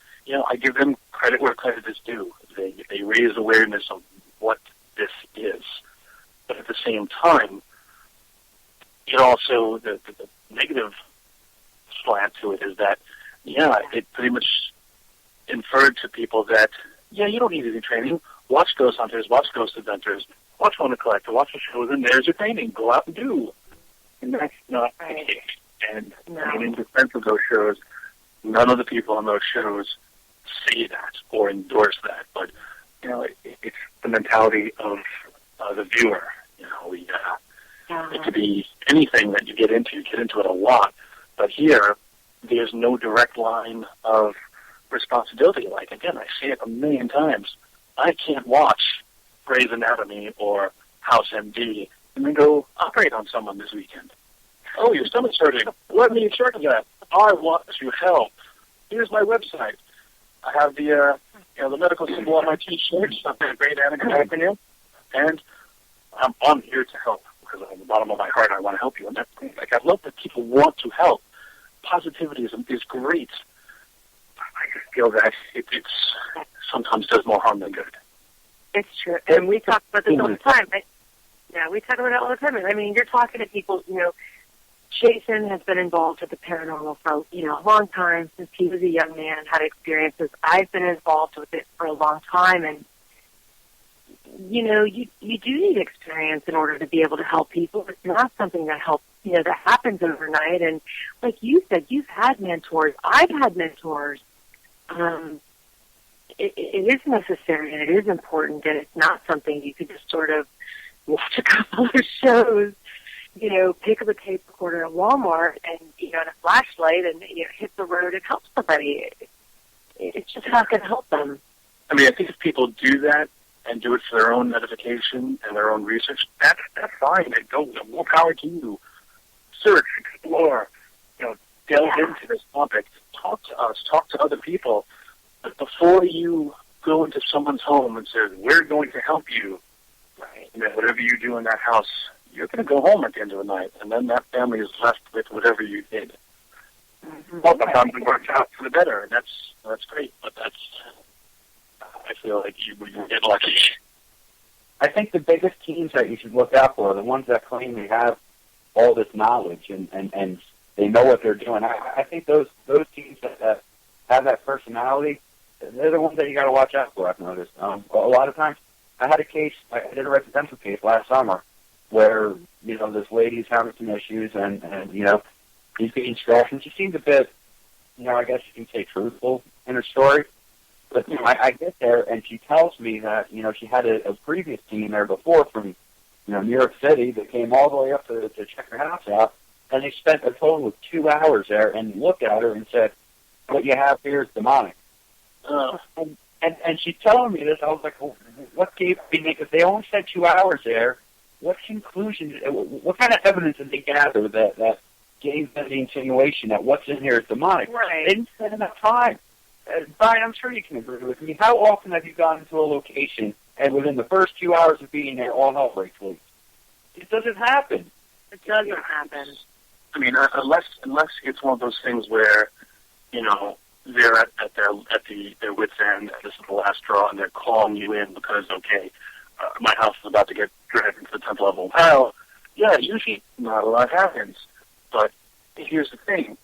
I give them credit where credit is due. They raise awareness of what this is. But at the same time, it also, the negative slant to it is that, it pretty much inferred to people that, you don't need any training. Watch Ghost Hunters, watch Ghost Adventures, watch Home Collector, watch the shows, and there's your training. Go out and do. And that's not the case. And in defense of those shows, none of the people on those shows say that or endorse that. But, it's the mentality of the viewer. It could be anything that you get into. You get into it a lot. But here, there's no direct line of responsibility. Like, again, I say it a million times. I can't watch Grey's Anatomy or House MD and then go operate on someone this weekend. Oh, your stomach's hurting. Let me check that. I want to help. Here's my website. I have the medical symbol on my T-shirt. Something a great acronym. And I'm here to help because on the bottom of my heart, I want to help you. And that's great. I love that people want to help. Positivity is great. I just feel that it's sometimes does more harm than good. It's true. And we talk about this all the time. Yeah, we talk about it all the time. I mean, you're talking to people, Jason has been involved with the paranormal for, a long time, since he was a young man, had experiences. I've been involved with it for a long time, and, you do need experience in order to be able to help people. It's not something that helps, that happens overnight. And like you said, you've had mentors. I've had mentors. It is necessary, and it is important, and it's not something you can just sort of watch a couple of shows, pick up a tape recorder at Walmart and, and a flashlight and, hit the road and help somebody. It's just not going to help them. I mean, I think if people do that and do it for their own edification and their own research, that's fine. More power to you. Search, explore, delve into this topic. Talk to us. Talk to other people. But before you go into someone's home and say, we're going to help you, right? Whatever you do in that house, you're going to go home at the end of the night, and then that family is left with whatever you did. Mm-hmm. Well, that probably worked out for the better, and that's great, but I feel like you get lucky. I think the biggest teams that you should look out for are the ones that claim they have all this knowledge and they know what they're doing. I think those teams that have that personality, they're the ones that you got to watch out for, I've noticed. A lot of times, I did a residential case last summer where, this lady's having some issues and he's being stressed, and she seems a bit, I guess you can say truthful in her story. But, I get there, and she tells me that, she had a previous team there before from, New York City that came all the way up to check her house out, and they spent a total of 2 hours there and looked at her and said, what you have here is demonic. And she's telling me this, I was like, well, what gave me, because they only spent 2 hours there, what conclusion, what kind of evidence did they gather that gave them the insinuation that what's in here is demonic? Right. They didn't spend enough time. Brian, I'm sure you can agree with me. How often have you gone into a location and within the first 2 hours of being there, all hell breaks loose? It doesn't happen. It doesn't happen. I mean, unless it's one of those things where, they're at their wits' end, and this is the last straw, and they're calling you in because, my house is about to get dragged into the 10th level of hell. Yeah, usually not a lot happens. But here's the thing.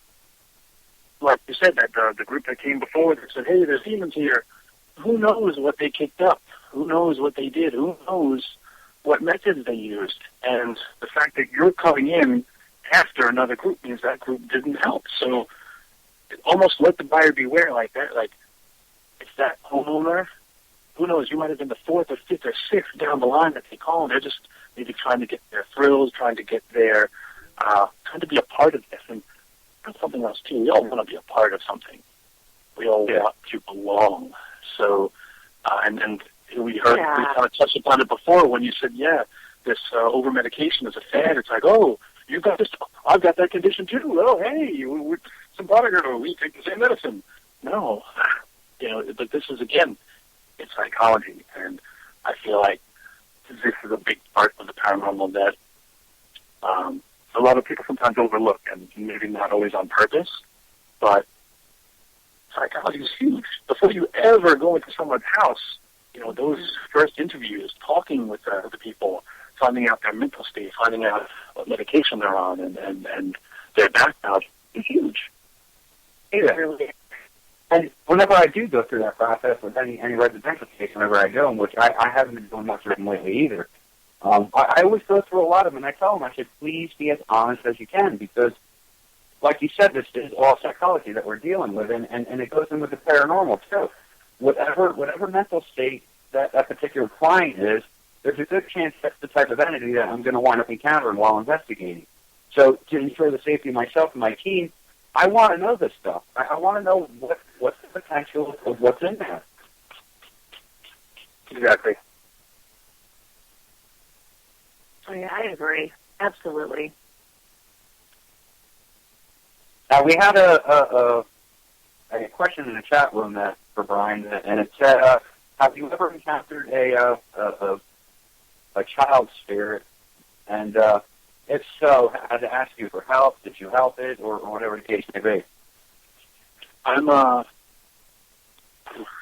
Like you said, that the group that came before that said, hey, there's demons here. Who knows what they kicked up? Who knows what they did? Who knows what methods they used? And the fact that you're coming in after another group means that group didn't help. So almost let the buyer beware like that. Like, it's that homeowner. Who knows? You might have been the 4th or 5th or 6th down the line that they call, and they're just maybe trying to get their thrills, trying to get their, trying to be a part of this. And that's something else, too. We all want to be a part of something. We all want to belong. So, and we heard, we kind of touched upon it before when you said, this over-medication is a fad. It's like, oh, you've got this, I've got that condition, too. Oh, hey, we're symbolic, or we take the same medicine. No. But this is, again, it's psychology, and I feel like this is a big part of the paranormal that a lot of people sometimes overlook, and maybe not always on purpose, but psychology is huge. Before you ever go into someone's house, those first interviews, talking with the people, finding out their mental state, finding out what medication they're on, and their background is huge. It really is. And whenever I do go through that process with any residential case, whenever I go, which I haven't been doing much of them lately either, I always go through a lot of them, and I tell them, I said, please be as honest as you can, because, like you said, this is all psychology that we're dealing with, and it goes in with the paranormal, too. Whatever mental state that particular client is, there's a good chance that's the type of entity that I'm going to wind up encountering while investigating. So to ensure the safety of myself and my team, I want to know this stuff. I want to know what's the potential of what's in there. Exactly. Oh, yeah, I agree. Absolutely. Now, we had a question in the chat room for Brian, and it said, have you ever encountered a child spirit? And if so, I had to ask you for help. Did you help it, or whatever the case may be?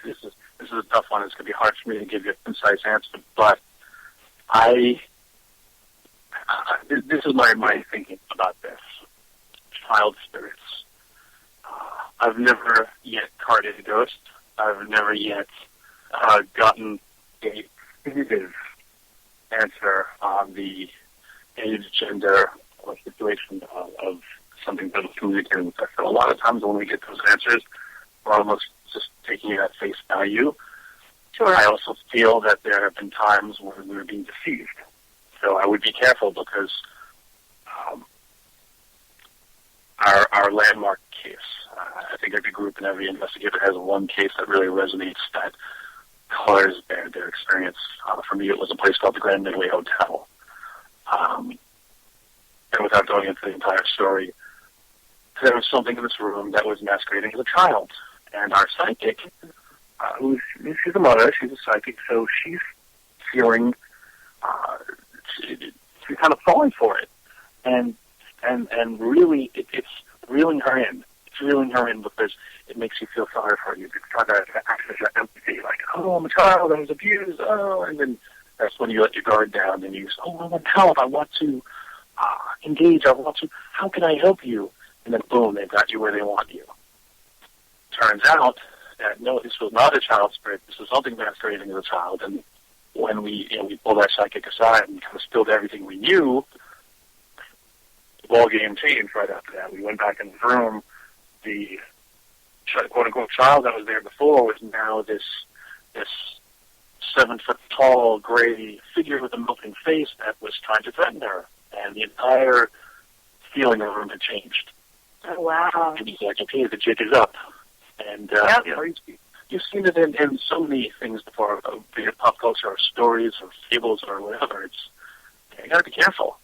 This is a tough one. It's going to be hard for me to give you a concise answer, but I this is my thinking about this. Child spirits. I've never yet carded a ghost. I've never yet gotten a definitive answer on the age, gender, or situation of something that was communicating with us. So a lot of times when we get those answers, we're almost just taking it at face value. Sure. I also feel that there have been times when we were being deceived. So I would be careful because our landmark case, I think every group and every investigator has one case that really resonates, that colors their experience. For me, it was a place called the Grand Midway Hotel. And without going into the entire story, there was something in this room that was masquerading as a child. And our psychic, she's a mother, she's a psychic, so she's feeling, she's kind of falling for it. And really, it's reeling her in. It's reeling her in because it makes you feel sorry for you. It's trying to access your empathy, like, oh, I'm a child, I was abused, oh, and then that's when you let your guard down and you say, oh, I want help, I want to engage, I want to, how can I help you? And then boom, they've got you where they want you. Turns out that no, this was not a child spirit, this was something masquerading as a child, and when we pulled our psychic aside and kind of spilled everything we knew, the ball game changed right after that. We went back in the room. The quote-unquote child that was there before was now this 7-foot-tall gray figure with a melting face that was trying to threaten her, and the entire feeling of the room had changed. Oh, wow. And he's like, okay, the jig is up. And you've seen it in so many things before, be it pop culture or stories or fables or whatever. You got to be careful.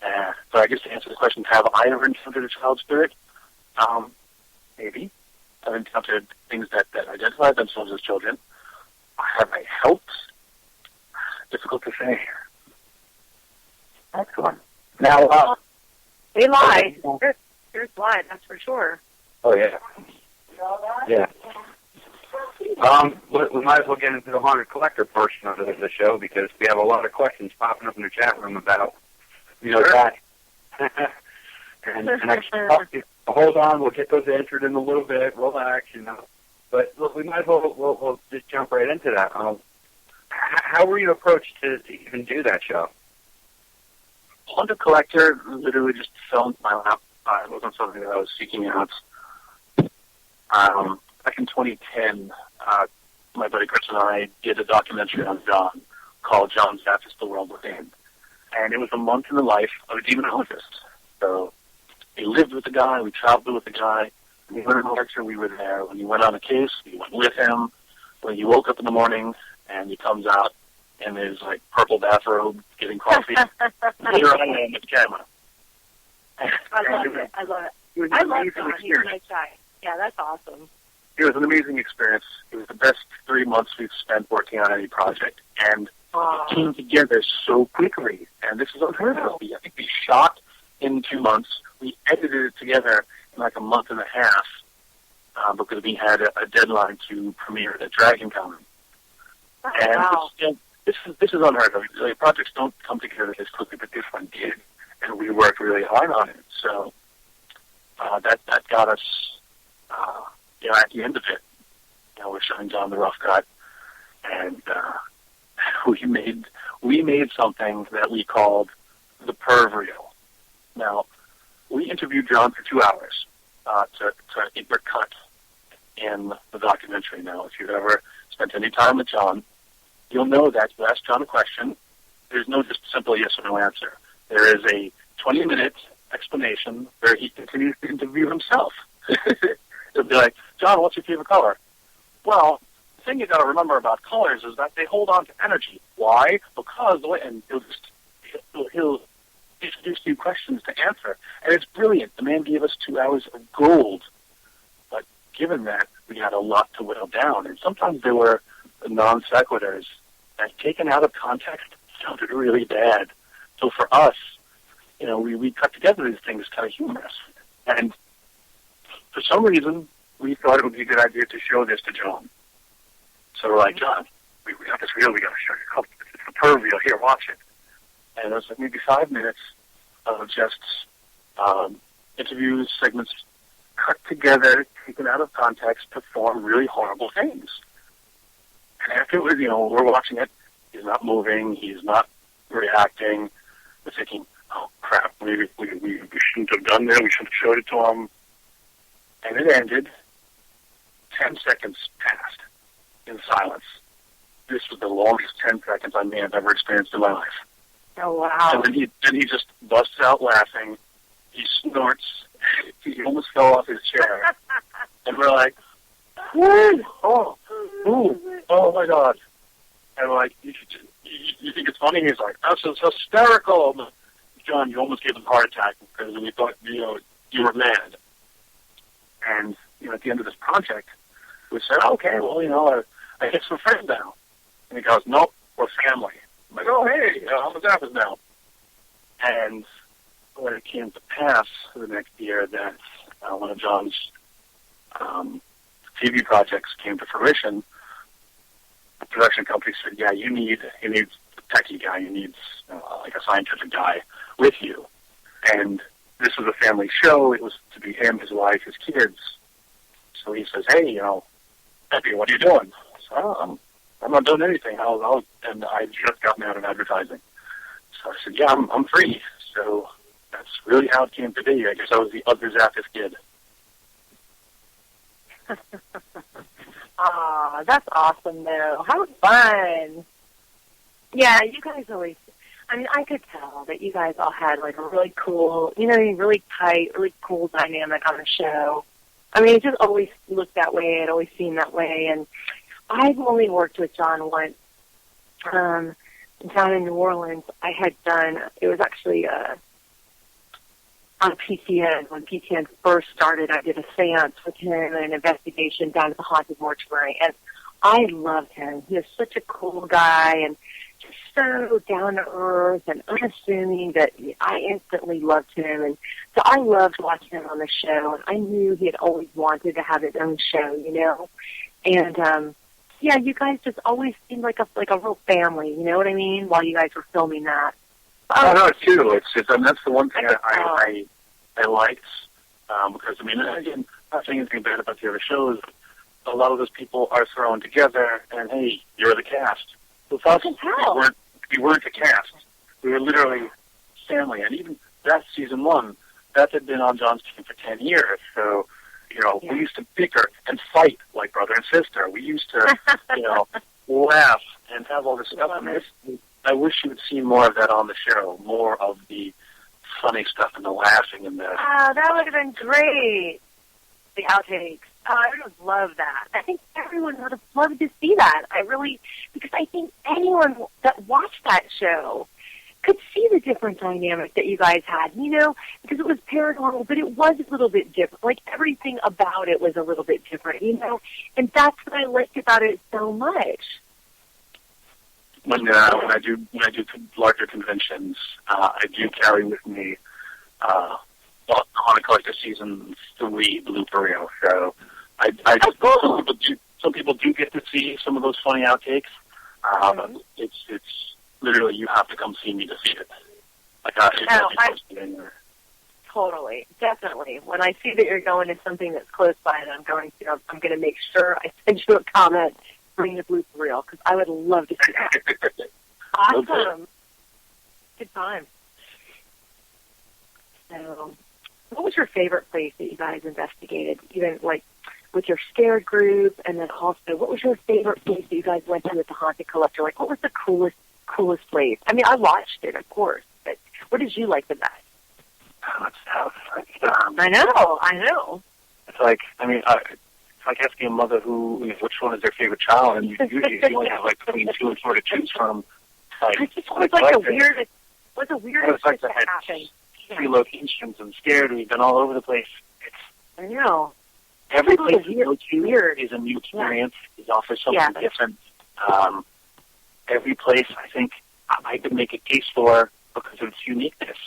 But I guess to answer the question, have I ever encountered a child spirit? Maybe. I've encountered things that identify themselves as children. Have I helped? Difficult to say. Excellent. Now, they lie. There's lie, that's for sure. Oh, yeah. Yeah. We might as well get into the haunted collector portion of the show because we have a lot of questions popping up in the chat room about, that. and hold on, we'll get those answered in a little bit. Relax, But look, we might as well we'll just jump right into that. How were you approached to even do that show? Haunted Collector literally just fell into my lap. It wasn't something that I was seeking out. Back in 2010, my buddy Chris and I did a documentary on John called John Zaffis, The World Within. And it was a month in the life of a demonologist. So we lived with the guy, we traveled with the guy. When he went on a lecture, we were there. When he went on a case, we went with him. When he woke up in the morning and he comes out in his purple bathrobe getting coffee, here I am with the camera. I love it. I love it. I love John. He's a nice guy. Yeah, that's awesome. It was an amazing experience. It was the best 3 months we've spent working on any project. And it came together so quickly. And this is unheard of. I think we shot in 2 months. We edited it together in a month and a half because we had a deadline to premiere at Dragon Con. And this is unheard of. Projects don't come together as quickly, but this one did. And we worked really hard on it. So that got us, at the end of it, we're shutting down the rough cut, and we made something that we called the Perv Reel. Now, we interviewed John for 2 hours to intercut in the documentary. Now, if you've ever spent any time with John, you'll know that you ask John a question, there's no just simple yes or no answer. There is a 20-minute explanation where he continues to interview himself. It'll be like, John, what's your favorite color? Well, the thing you got to remember about colors is that they hold on to energy. Why? Because the way, and he'll introduce new questions to answer, and it's brilliant. The man gave us 2 hours of gold, but given that, we had a lot to whittle down, and sometimes there were non sequiturs that, taken out of context, sounded really bad. So for us, we cut together these things kind of humorous, and for some reason, we thought it would be a good idea to show this to John. So we're like, John, we got this reel we got to show you. It's the Perv Reel. Here, watch it. and it was like maybe 5 minutes of just interviews, segments cut together, taken out of context, perform really horrible things. And after it was, we're watching it, he's not moving, he's not reacting. We're thinking, oh crap, maybe we shouldn't have done that, we should have showed it to him. And it ended. 10 seconds passed in silence. This was the longest 10 seconds I may have ever experienced in my life. Oh, wow. And then he just busts out laughing. He snorts. He almost fell off his chair. And we're like, oh my God. And we're like, you think it's funny? He's like, that's just hysterical. John, you almost gave him a heart attack because we thought, you were mad. And, at the end of this project, we said, okay, well, I get some friends now. And he goes, nope, we're family. I'm like, oh, hey, how was that now? And when it came to pass the next year that one of John's TV projects came to fruition, the production company said, yeah, you need a techie guy, you need like a scientific guy with you. And this was a family show. It was to be him, his wife, his kids. So he says, hey, Peppy, what are you doing? So I'm not doing anything. And I just gotten out of advertising. So I said, yeah, I'm free. So that's really how it came to be. I guess I was the other Zappis kid. Aw, that's awesome, though. How fun. Yeah, you guys always, I could tell that you guys all had, like, a really cool, really tight, really cool dynamic on the show. It just always looked that way. It always seemed that way. And I've only worked with John once. Down in New Orleans, I had done, it was actually on PTN. When PTN first started, I did a seance with him and an investigation down at the Haunted Mortuary. And I loved him. He was such a cool guy and just so down to earth and unassuming that I instantly loved him. And so I loved watching him on the show. And I knew he had always wanted to have his own show, And, yeah, you guys just always seemed like a real family, you know what I mean, while you guys were filming that. I know, too. And that's the one thing I liked, because, again, not saying anything bad about the other shows, a lot of those people are thrown together, and, hey, you're the cast. With us, we weren't the cast. We were literally family, and even that season 1, that had been on John's team for 10 years, so... We used to bicker and fight like brother and sister. We used to, laugh and have all this stuff. I wish you would see more of that on the show, more of the funny stuff and the laughing and the... that would have been great. The outtakes. I would have loved that. I think everyone would have loved to see that. Because I think anyone that watched that show could see the different dynamic that you guys had, because it was paranormal, but it was a little bit different. Like, everything about it was a little bit different, and that's what I liked about it so much. When I do larger conventions, I do carry with me Haunted Collector Season 3 blooper reel. So some people do get to see some of those funny outtakes. It's literally, you have to come see me to see it. Totally, definitely. When I see that you're going to something that's close by, that I'm going to make sure I send you a comment, bring the blooper reel, because I would love to see that. Awesome. Okay. Good time. So, what was your favorite place that you guys investigated? Even like with your scared group, and then also, what was your favorite place that you guys went to with the Haunted Collector? Like, what was the coolest place? I watched it, of course, but what did you like the best? It's tough. I know. It's like, it's like asking a mother which one is their favorite child, and usually you only have between 2 and 4 to choose from. It was like a weird shit to happen. 3 locations and scared. We've been all over the place. I know. Every place you go to is a new experience. It offers something different. Every place, I think, I could make a case for because of its uniqueness.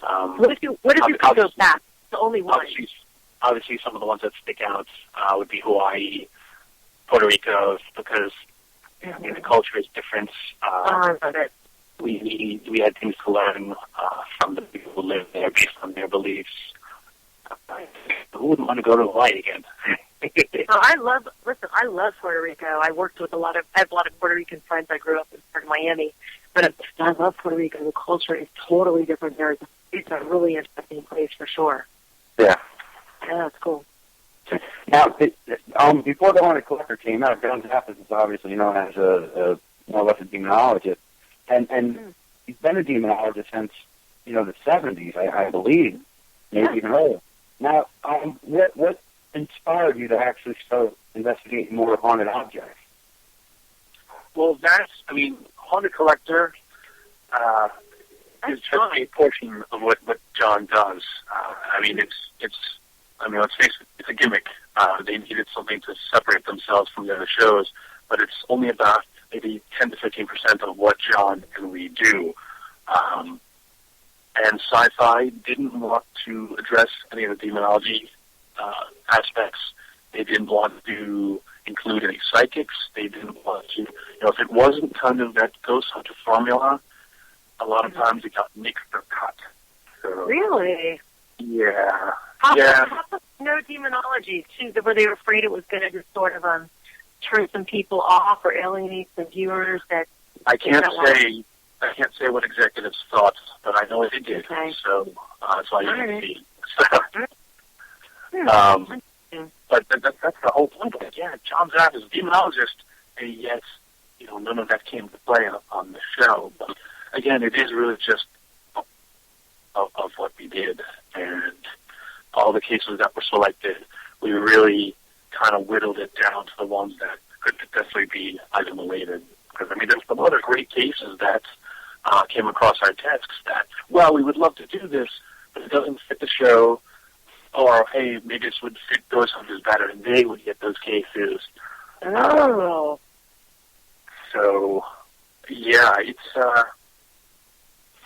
What if you could go back? The only one. Obviously, some of the ones that stick out would be Hawaii, Puerto Rico, because the culture is different. I love it. we had things to learn from the people who live there based on their beliefs. Who wouldn't want to go to Hawaii again? I love Puerto Rico. I have a lot of Puerto Rican friends. I grew up in part of Miami, but I love Puerto Rico. The culture is totally different there. It's a really interesting place for sure. Yeah. Yeah, that's cool. Now, before the Haunted Collector came out, John Zappis is obviously known as more or less a demonologist, and he's been a demonologist since the 70s, I believe, maybe even earlier. Now, what inspired you to actually start investigating more haunted objects? Well, Haunted Collector is just a portion of what John does. Let's face it, it's a gimmick. They needed something to separate themselves from the other shows, but it's only about maybe 10 to 15% of what John and we do. And Sci-Fi didn't want to address any of the demonology aspects. They didn't want to include any psychics. They didn't want to, if it wasn't kind of that ghost hunter formula, a lot of times it got mixed or cut. So, really? Yeah. How come no demonology, too, where they were afraid it was going to just sort of turn some people off or alienate some viewers that... I can't say what executives thought, but I know they did. Okay. So that's why you can see. But that's the whole point. John Zapp is a demonologist, and yet, none of that came to play on the show. But again, it is really just of what we did, and all the cases that were selected, we really kind of whittled it down to the ones that could potentially be item related. Because there's some other great cases that came across our desks that, we would love to do this, but it doesn't fit the show. Or, hey, maybe this would fit Ghost Hunters better, and they would get those cases. Oh. So, yeah,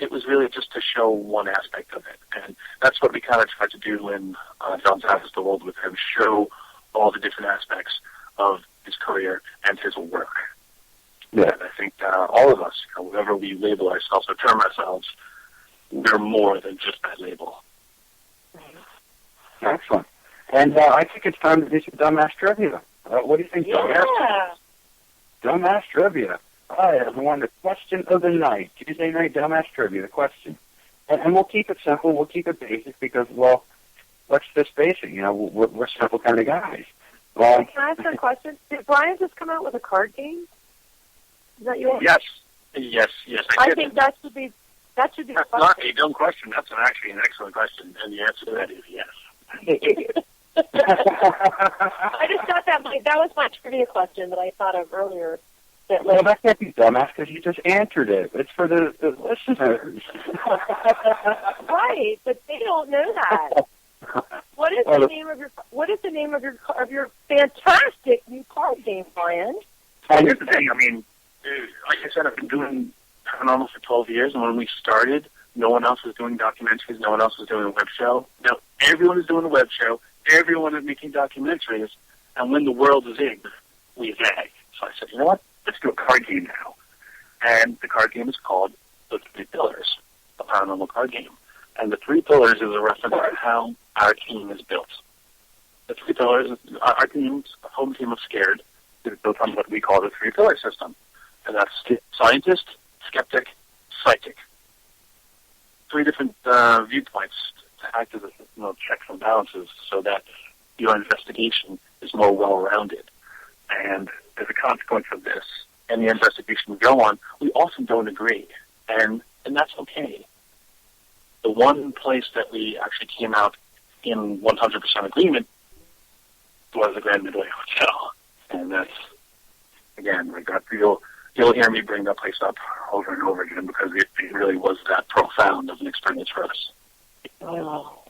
it was really just to show one aspect of it. And that's what we kind of tried to do in John Zappis The World with him, show all the different aspects of his career and his work. Yeah. And I think all of us, whenever we label ourselves or term ourselves, we're more than just that label. Excellent. And I think it's time to do some dumbass trivia. What do you think, dumbass? Dumbass trivia. I have won the question of the night. Tuesday night dumbass trivia, the question. And we'll keep it simple. We'll keep it basic because, let's just face it. We're simple kind of guys. Can I ask a question? Did Brian just come out with a card game? Is that yours? Yes. I think that should be. That's not a dumb question. That's actually an excellent question, and the answer to that is yes. I just thought that was my trivia question that I thought of earlier. That can't be dumbass because you just answered it. It's for the listeners. Right, but they don't know that. What is the name of your fantastic new card game, Brian? Here's the thing. Like I said, I've been doing paranormal for 12 years, and when we started, no one else was doing documentaries. No one else was doing a web show. Now, everyone is doing a web show. Everyone is making documentaries. And when the world is in, we zag. So I said, you know what? Let's do a card game now. And the card game is called The Three Pillars, a paranormal card game. And the Three Pillars is a reference to how our team is built. The Three Pillars, our team's home team of Scared, is built on what we call the Three Pillar system. And that's scientist, skeptic, psychic. Three different viewpoints to act as checks and balances so that your investigation is more well-rounded. And as a consequence of this and the investigation we go on, we often don't agree. And that's okay. The one place that we actually came out in 100% agreement was the Grand Midway Hotel. And that's, again, you'll hear me bring that place up over and over again because it really was that profound of an experience for us. Oh.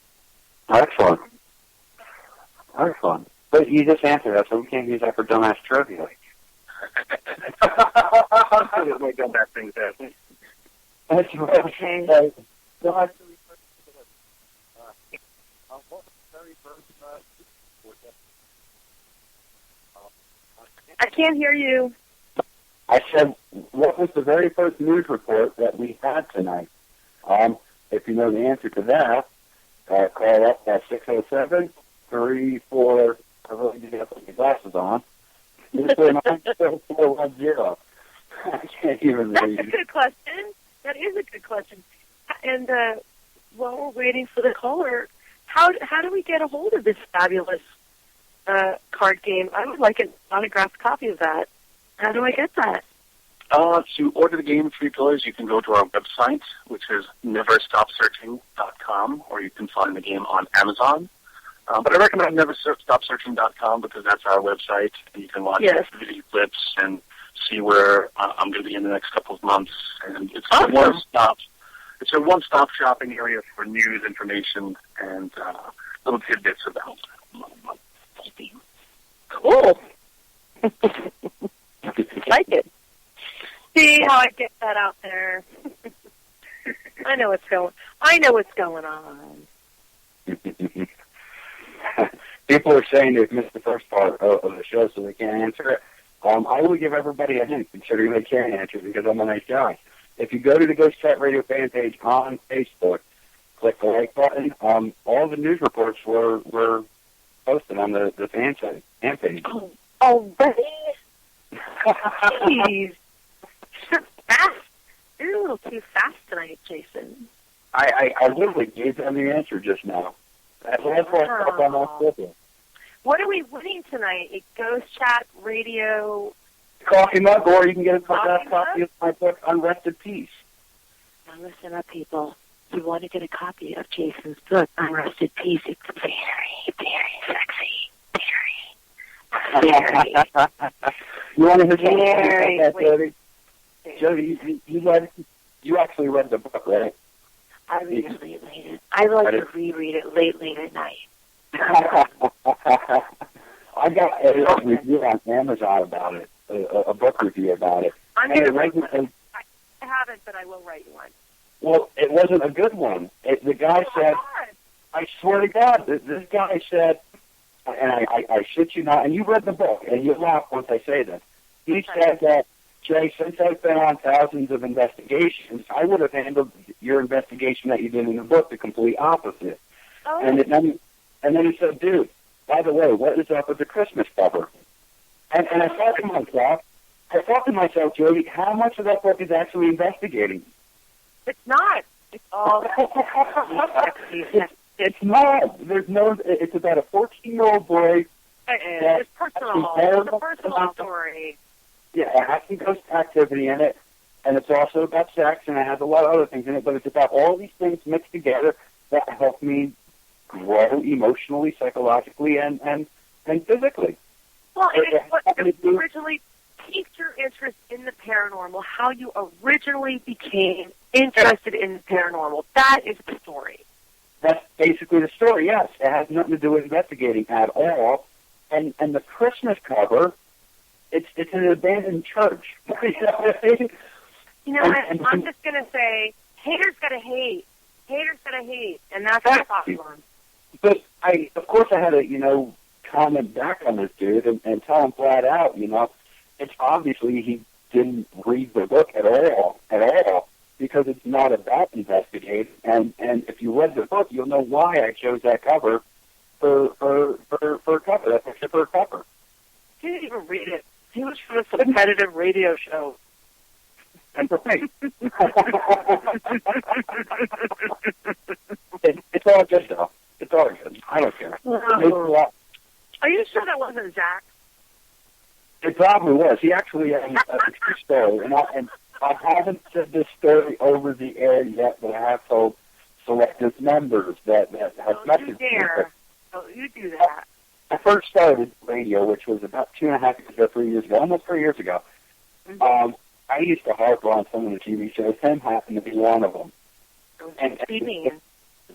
Excellent. But you just answered that, so we can't use that for dumbass trivia. My dumbass things there. That's right. Okay. I can't hear you. I said, what was the very first news report that we had tonight? If you know the answer to that, call up at 607-34, I really do have to put my glasses on, 249-4410. I can't even read. That's a good question. That is a good question. And while we're waiting for the caller, how do we get a hold of this fabulous card game? I would like an autographed copy of that. How do I get that? To order the game Three Pillars, you can go to our website, which is neverstopsearching.com, or you can find the game on Amazon. But I recommend neverstopsearching.com because that's our website, and you can watch video clips and see where I'm going to be in the next couple of months. And it's a one-stop. It's a one-stop shopping area for news, information, and little tidbits about my theme. Cool. Like it. See how I get that out there. I know what's going on. People are saying they've missed the first part of the show, so they can't answer it. I will give everybody a hint, considering they can't answer it, because I'm a nice guy. If you go to the Ghost Chat Radio fan page on Facebook, click the like button. All the news reports were posted on the fan page. Oh, already? Jeez. Fast. You're a little too fast tonight, Jason. I literally gave them the answer just now. That's why I thought on my schedule. What are we winning tonight? A Ghost Chat Radio coffee mug, or you can get a copy of my book, Unrested Peace. Now listen up, people. You want to get a copy of Jason's book, Unrested Peace. It's very, very sexy. Very. You want to hear something about that, Jodi? Jodi, you actually read the book, right? I read it late. I like to reread it late at night. I got a review on Amazon about it, a book review about it. I haven't, but I will write you one. Well, it wasn't a good one. The guy said, I swear to God, this guy said, and I shit you not, and you read the book, and you laugh once I say this. He said that, Jay, since I've been on thousands of investigations, I would have handled your investigation that you did in the book the complete opposite. Oh. And then he said, dude, by the way, what is up with the Christmas cover? And I thought to myself, Jodi, how much of that book is actually investigating? It's not. It's all It's not. It's about a 14-year-old boy. It's personal. It's a personal story. Yeah, it has some ghost activity in it, and it's also about sex, and it has a lot of other things in it, but it's about all these things mixed together that help me grow emotionally, psychologically, and physically. Well, what originally piqued your interest in the paranormal, how you originally became interested in the paranormal. That is the story. That's basically the story, yes. It has nothing to do with investigating at all. And the Christmas cover, it's an abandoned church. I'm just going to say, haters got to hate. Haters got to hate. And that's the problem. But of course I had to, comment back on this dude and tell him flat out, it's obviously he didn't read the book at all, because it's not about investigating. And if you read the book, you'll know why I chose that cover for a cover. That picture for a cover. He didn't even read it. He was from a competitive radio show. That's right. It's all good, though. It's all good. I don't care. Are you sure that wasn't Zach? It probably was. He actually had a true story, and I haven't said this story over the air yet, but I have told selective members that have messaged me. Don't you do that. I first started radio, which was about 2.5 years ago, 3 years ago, almost 3 years ago. Mm-hmm. I used to harp on some of the TV shows. Him happened to be one of them.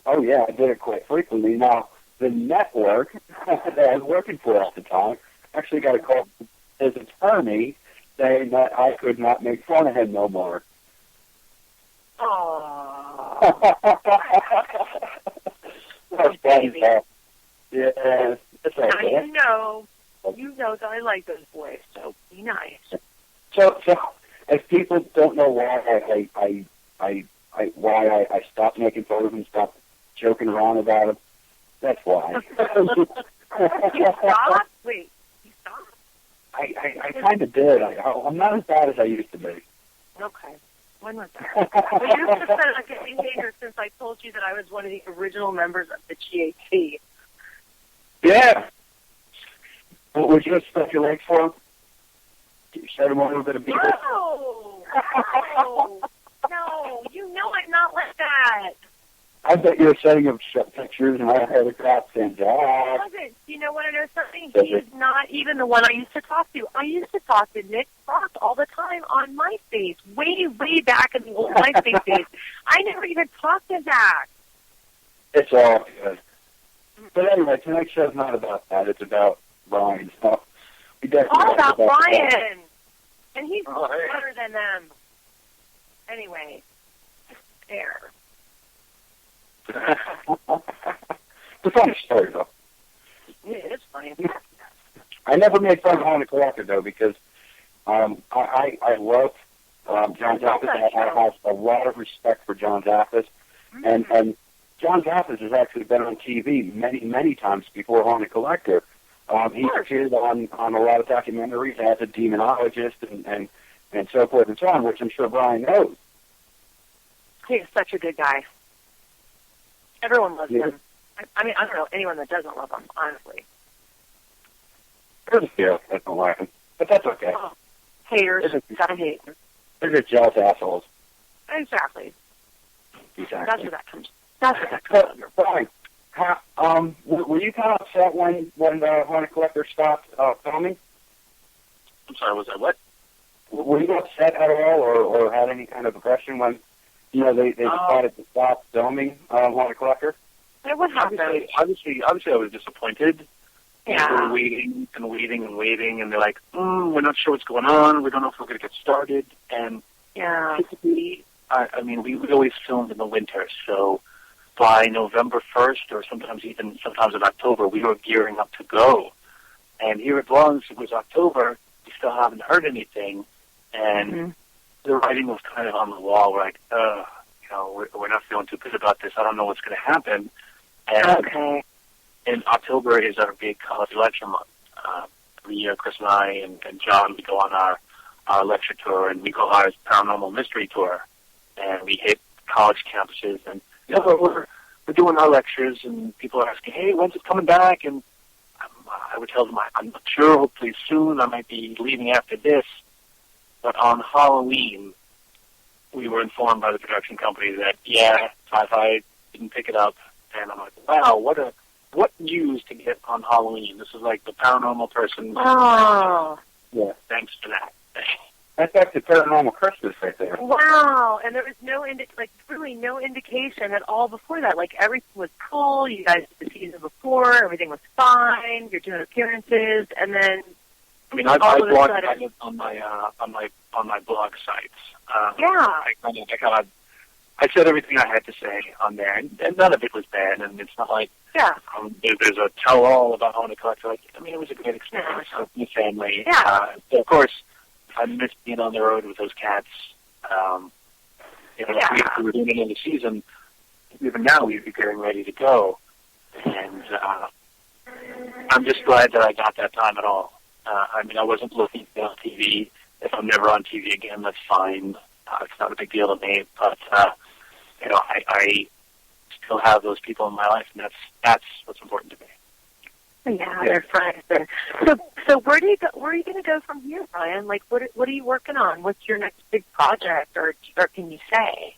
Oh, yeah, I did it quite frequently. Now, the network that I was working for at the time actually got a call from his attorney saying that I could not make fun of him no more. Aww. That's funny, yeah. It's okay. Now you know that I like those boys, so be nice. So if people don't know why I stopped making photos and stopped joking around about them, that's why. You stopped? Wait, you stopped? I kind of did. I'm not as bad as I used to be. Okay. When was that? Well, you've just been a behavior since I told you that I was one of the original members of the GAT. Yeah. What would you stretch your legs for? Set them on a little bit of beer? No! No, you know I'm not like that. I bet you're setting up pictures and I had a crap saying, I wasn't. You know what? I know something. He's not even the one I used to talk to. I used to talk to Nick Frost all the time on MySpace, way back in the old MySpace days. I never even talked to Zach. It's all good. But anyway, tonight's show's not about that. It's about Brian. So we definitely all about Brian. That. And he's better than them. Anyway, there. It's a funny story, though. Yeah, it's funny. I never made fun of Haunted Collector, though, because I love John Zappis. I have a lot of respect for John Zappis. Mm-hmm. And John Zappis has actually been on TV many times before Haunted Collector. He's appeared on a lot of documentaries as a demonologist and so forth and so on, which I'm sure Brian knows. He's such a good guy. Everyone loves him. I mean, I don't know anyone that doesn't love him, honestly. There's a few that don't like him, but that's okay. Oh, haters. Gotta hate. They're just jealous assholes. Exactly. That's where that comes. That's where that comes from. Brian, were you kind of upset when the Haunted Collector stopped filming? I'm sorry, was I what? Were you upset at all, or had any kind of aggression when they decided to stop filming Haunted Collector? What happened? Obviously, I was disappointed. Yeah. We were waiting, and they're like, we're not sure what's going on. We don't know if we're going to get started. And typically, we always filmed in the winter, so by November 1st, or sometimes in October, we were gearing up to go. And here at Lawrence, it was October. We still haven't heard anything, and the writing was kind of on the wall. We're like, we're not feeling too good about this. I don't know what's going to happen. And in October is our big college lecture month. Every year, Chris and I and John, we go on our lecture tour, and we go on our paranormal mystery tour, and we hit college campuses, and we're doing our lectures, and people are asking, hey, when's it coming back? And I would tell them, I'm not sure, hopefully soon. I might be leaving after this. But on Halloween, we were informed by the production company that, Sci-Fi didn't pick it up. And I'm like, wow, what news to get on Halloween. This is like the paranormal person. Oh. Yeah. Thanks for that. That's actually paranormal Christmas right there. Wow. And there was really no indication at all before that. Like, everything was cool. You guys did the season before. Everything was fine. You're doing appearances. And then I blogged about it on my blog sites. I said everything I had to say on there, and none of it was bad. And it's not like there's a tell-all about Haunted Collector. It was a great experience with my family. Yeah. Of course, I missed being on the road with those cats. If we were doing another season, even now we'd be getting ready to go. And I'm just glad that I got that time at all. I wasn't looking to be on TV. If I'm never on TV again, that's fine. It's not a big deal to me. But, I still have those people in my life, and that's what's important to me. Yeah, they're friends. So where are you going to go from here, Brian? Like, what are you working on? What's your next big project, or can you say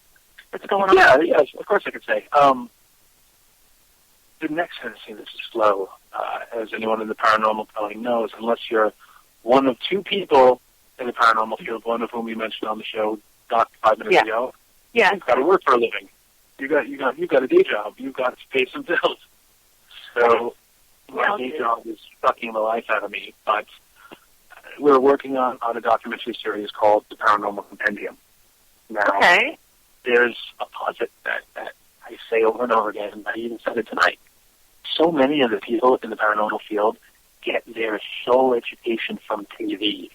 what's going on? Yeah, of course I could say. The next thing is slow, as anyone in the paranormal field knows, unless you're one of two people in the paranormal field, one of whom we mentioned on the show not 5 minutes ago. Yeah, you've got to work for a living. You got a day job. You've got to pay some bills. So my day job is sucking the life out of me. But we're working on a documentary series called The Paranormal Compendium. Now, there's a posit that I say over and over again, and I even said it tonight. So many of the people in the paranormal field get their sole education from TV.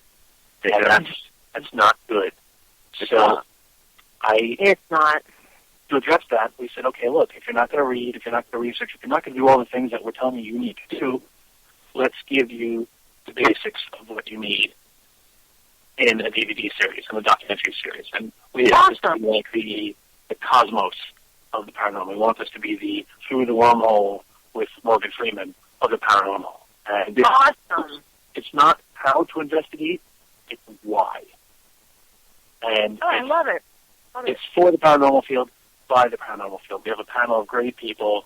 That's That's not good. It's not. To address that, we said, okay, look, if you're not going to read, if you're not going to research, if you're not going to do all the things that we're telling you need to do, let's give you the basics of what you need in a DVD series, in a documentary series. And we want this to be like the cosmos of the paranormal. We want this to be the through the wormhole with Morgan Freeman of the paranormal. And Awesome. It's not how to investigate, it's why. And I love it. It's for the paranormal field, by the paranormal field. We have a panel of great people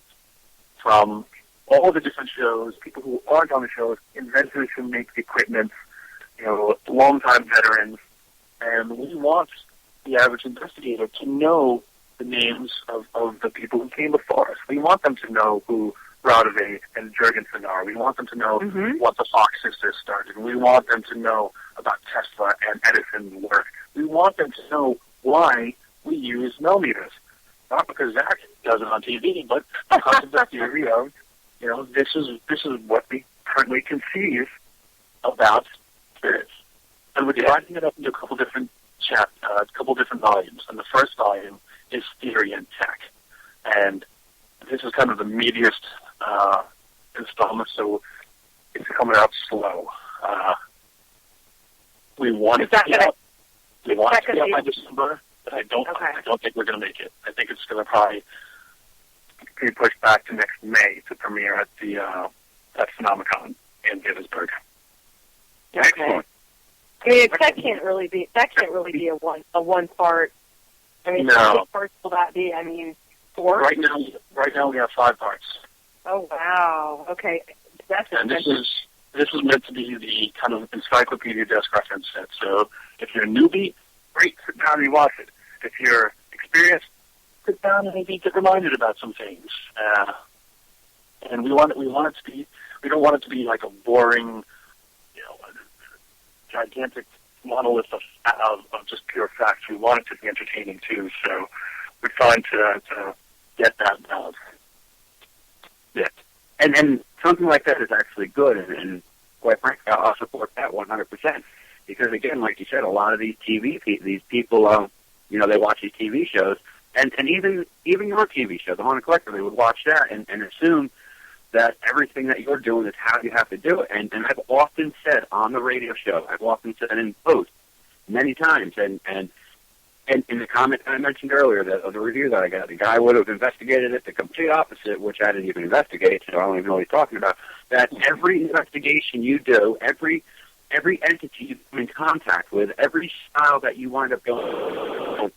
from all the different shows, people who aren't on the shows, inventors who make the equipment, longtime veterans. And we want the average investigator to know the names of the people who came before us. We want them to know who Rodovate and Jurgensen are. We want them to know what the Fox sisters started. We want them to know about Tesla and Edison's work. We want them to know why we use millimeters. Not because Zach does it on TV, but because of the theory of, this is what we currently conceive about spirits. And we're dividing it up into a couple different volumes. And the first volume is theory and tech. And this is kind of the meatiest installment, so it's coming out slow. We want it to be out by December, but I don't think we're going to make it. I think it's going to probably be pushed back to next May to premiere at the at Phenomenon in Gettysburg. Okay. Excellent. I mean, that can't really be a one part. I mean, how many parts will that be? I mean, 4? Right now we have 5 parts. Oh wow! Okay, this is meant to be the kind of encyclopedia desk reference set. So if you're a newbie, great, sit down and watch it. If you're experienced, sit down and maybe get reminded about some things. And we don't want it to be like a boring, gigantic monolith of just pure facts. We want it to be entertaining too. So we're trying to get that balance. Yeah. And something like that is actually good, and quite frankly, I'll support that 100%. Because again, like you said, a lot of these people, they watch these TV shows, and even your TV show, The Haunted Collector, they would watch that and assume that everything that you're doing is how you have to do it. And I've often said on the radio show, I've often said in post many times, and in the comment I mentioned earlier of the review that I got, the guy would have investigated it the complete opposite, which I didn't even investigate, so I don't even know what he's talking about, that every investigation you do, every entity you come in contact with, every style that you wind up going,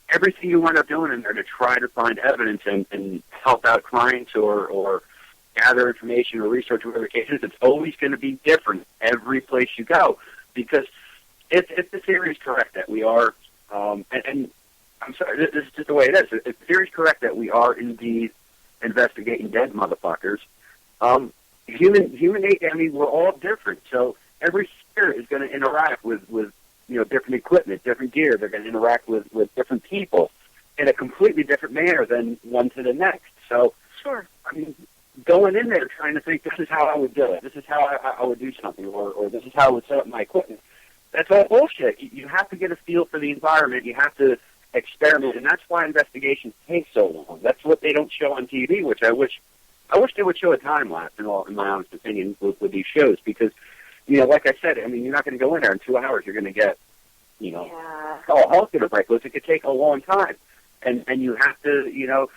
everything you wind up doing in there to try to find evidence and help out clients or gather information or research or whatever the case is, it's always going to be different every place you go. Because if the theory is correct that we are, and I'm sorry, this is just the way it is. If the theory is correct that we are indeed investigating dead motherfuckers, human nature, I mean, we're all different. So every spirit is going to interact with different equipment, different gear. They're going to interact with different people in a completely different manner than one to the next. So, sure. I mean, going in there trying to think, this is how I would do it, this is how I would do something, or this is how I would set up my equipment. That's all bullshit. You have to get a feel for the environment. You have to experiment, and that's why investigations take so long. That's what they don't show on TV, which I wish they would show a time lapse, in my honest opinion, with these shows, because, like I said, I mean, you're not going to go in there in 2 hours. You're going to get, hell's going to break loose. It could take a long time, and you have to,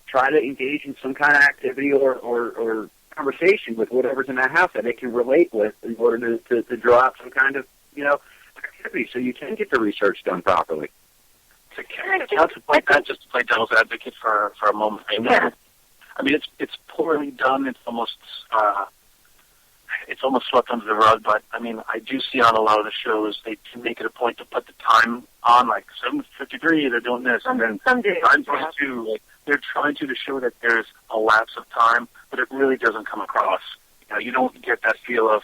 try to engage in some kind of activity or conversation with whatever's in that house that they can relate with in order to draw out some kind of, activity so you can get the research done properly. To play devil's advocate for a moment. I mean, it's poorly done. It's almost swept under the rug. But I mean, I do see on a lot of the shows they do make it a point to put the time on, like 7:53. They're doing this, and then 9:22. Like they're trying to show that there's a lapse of time, but it really doesn't come across. You don't get that feel of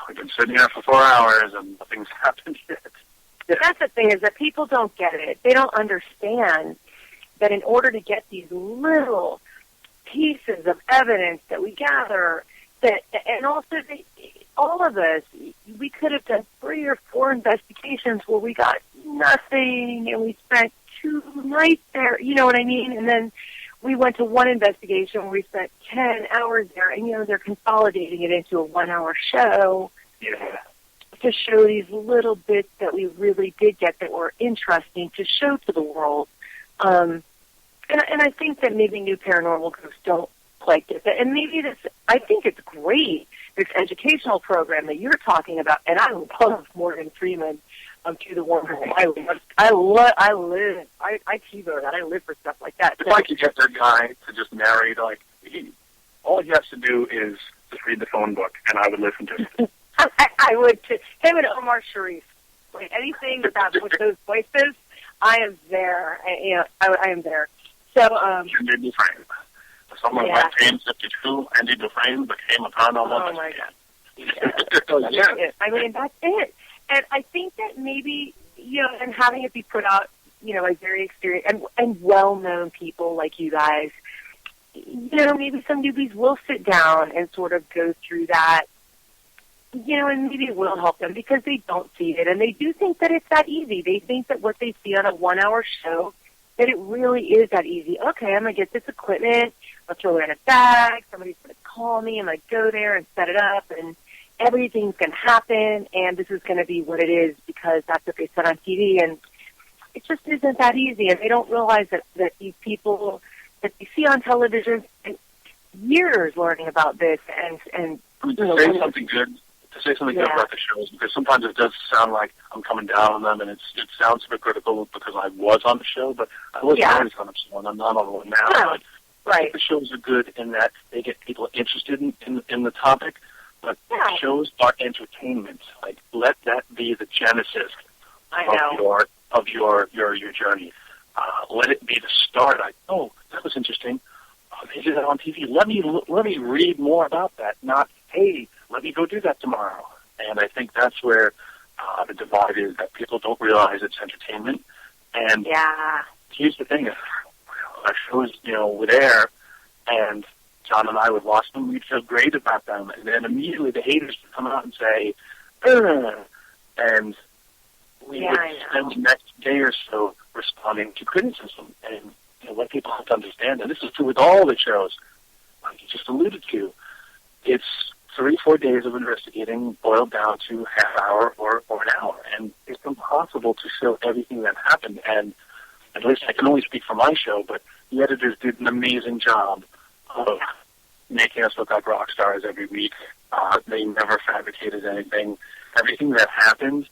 we've been sitting here for 4 hours and nothing's happened yet. That's the thing, is that people don't get it. They don't understand that in order to get these little pieces of evidence that we gather, and also all of us, we could have done 3 or 4 investigations where we got nothing, and we spent 2 nights there, you know what I mean? And then we went to one investigation where we spent 10 hours there, and, they're consolidating it into a 1-hour show to show these little bits that we really did get that were interesting to show to the world. And I think that maybe new paranormal groups don't quite get that. And maybe I think it's great, this educational program that you're talking about, and I love Morgan Freeman to the Wormhole. I TiVo that. I live for stuff like that. If I could get that guy to just narrate, all he has to do is just read the phone book, and I would listen to it. I would too. Him and Omar Sharif. Like anything with those voices, I am there. I am there. So, Andy Dufresne. Someone like James 52, Andy Dufresne became a paranormal. Oh my God. Yeah. I mean, that's it. And I think that maybe, and having it be put out, by very experienced and well-known people like you guys, maybe some newbies will sit down and sort of go through that, and maybe it will help them because they don't see it. And they do think that it's that easy. They think that what they see on a 1-hour show, that it really is that easy. Okay, I'm going to get this equipment. I'll throw it in a bag. Somebody's going to call me. I'm going to go there and set it up. And everything's going to happen. And this is going to be what it is because that's what they said on TV. And it just isn't that easy. And they don't realize that these people that they see on television spend years learning about this. And to say something good about the shows, because sometimes it does sound like I'm coming down on them, and it sounds hypocritical because I was on the show, but I wasn't always on the show, and I'm not on one now. No. But I think the shows are good in that they get people interested in the topic, but shows are entertainment. Like, let that be the genesis of your journey. Let it be the start. That was interesting. They did that on TV. Let me read more about that. Not, hey, let me go do that tomorrow. And I think that's where the divide is, that people don't realize it's entertainment. And here's the thing: our shows, would air, and John and I would watch them. We'd feel great about them, and then immediately the haters would come out and say, and we would spend the next day or so responding to criticism. And what people have to understand, and this is true with all the shows, like you just alluded to, it's 3-4 days of investigating boiled down to half hour or an hour, and it's impossible to show everything that happened. And at least I can only speak for my show, but the editors did an amazing job of making us look like rock stars every week. They never fabricated anything. Everything that happened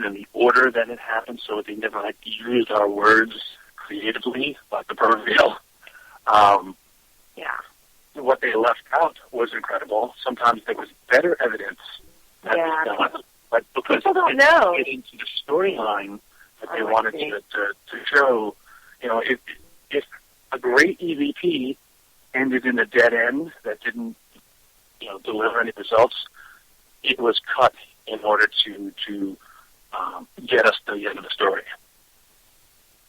in the order that it happened, so they never used our words creatively, like the proverbial. What they left out was incredible. Sometimes there was better evidence that was done, but because people don't know get into the storyline that they wanted to show, if a great EVP ended in a dead end that didn't, deliver any results, it was cut in order to get us to the end of the story.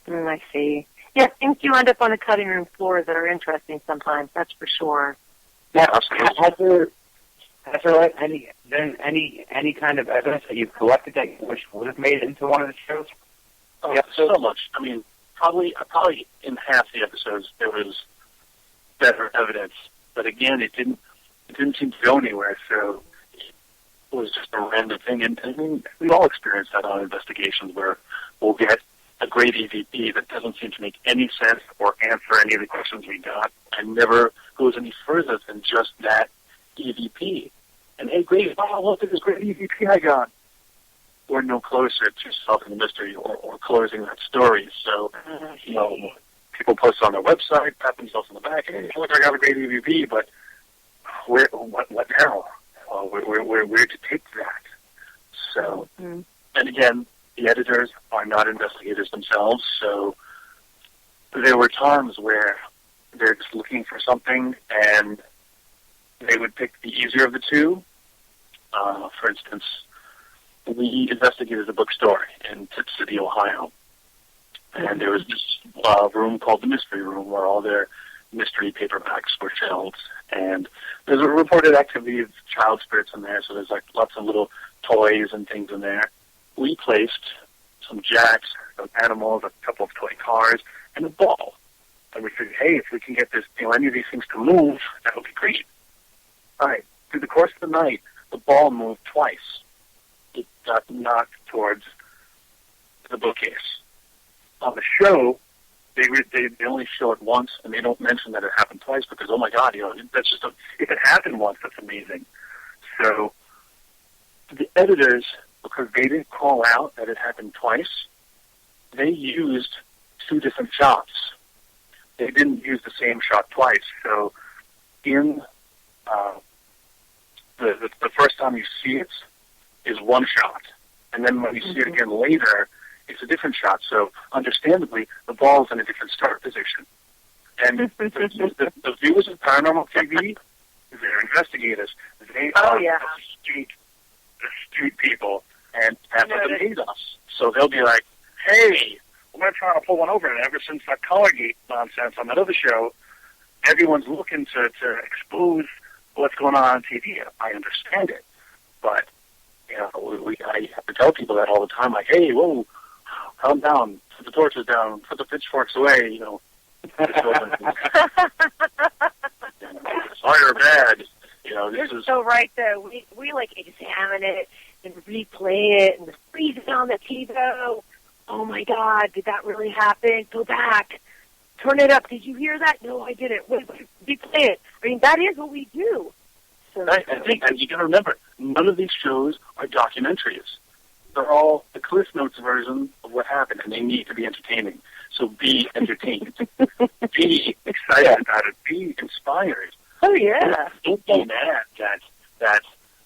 I see. Yeah, things do end up on the cutting room floor that are interesting sometimes. That's for sure. Now, has there been any kind of evidence that you've collected that you wish would have made it into one of the shows? Oh, so much. I mean, probably in half the episodes there was better evidence, but again, it didn't seem to go anywhere. So it was just a random thing, and I mean, we all experience that on investigations where we'll get a great EVP that doesn't seem to make any sense or answer any of the questions we got, and never goes any further than just that EVP. And hey, great! Wow, look at this great EVP I got. We're no closer to solving the mystery or closing that story. So, people post on their website, pat themselves on the back, hey, look, I got a great EVP, but what now? Where to take that? So, and again, the editors are not investigators themselves, so there were times where they're just looking for something, and they would pick the easier of the two. For instance, we investigated a bookstore in Tip City, Ohio, and there was this room called the Mystery Room where all their mystery paperbacks were shelved, And there's a reported activity of child spirits in there, so there's like lots of little toys and things in there. We placed some jacks, some animals, a couple of toy cars, and a ball. And we figured, hey, if we can get this, any of these things to move, that would be great. All right. Through the course of the night, the ball moved twice. It got knocked towards the bookcase. On the show, they only show it once, and they don't mention that it happened twice because, oh my God, that's just if it happened once, that's amazing. So the editors, because they didn't call out that it happened twice, they used two different shots. They didn't use the same shot twice. So in the first time you see it is one shot, and then when you see it again later, it's a different shot. So understandably, the ball's in a different start position. And the viewers of Paranormal TV, they're investigators. They are astute people, and that's what they made us. So they'll be like, hey, we're trying to pull one over, and ever since that Colorgate nonsense on that other show, everyone's looking to expose what's going on TV. I understand it, but I have to tell people that all the time, like, hey, whoa, calm down, put the torches down, put the pitchforks away, Sorry or bad, You're so right, though. We like examine it and replay it and freeze it on the TiVo. Oh my God, did that really happen? Go back. Turn it up. Did you hear that? No, I didn't. Wait, replay it. I mean, that is what we do. So, right, and you got to remember, none of these shows are documentaries. They're all the Cliff Notes version of what happened, and they need to be entertaining. So be entertained. Be excited about it. Be inspired. Oh, yeah. Don't be mad that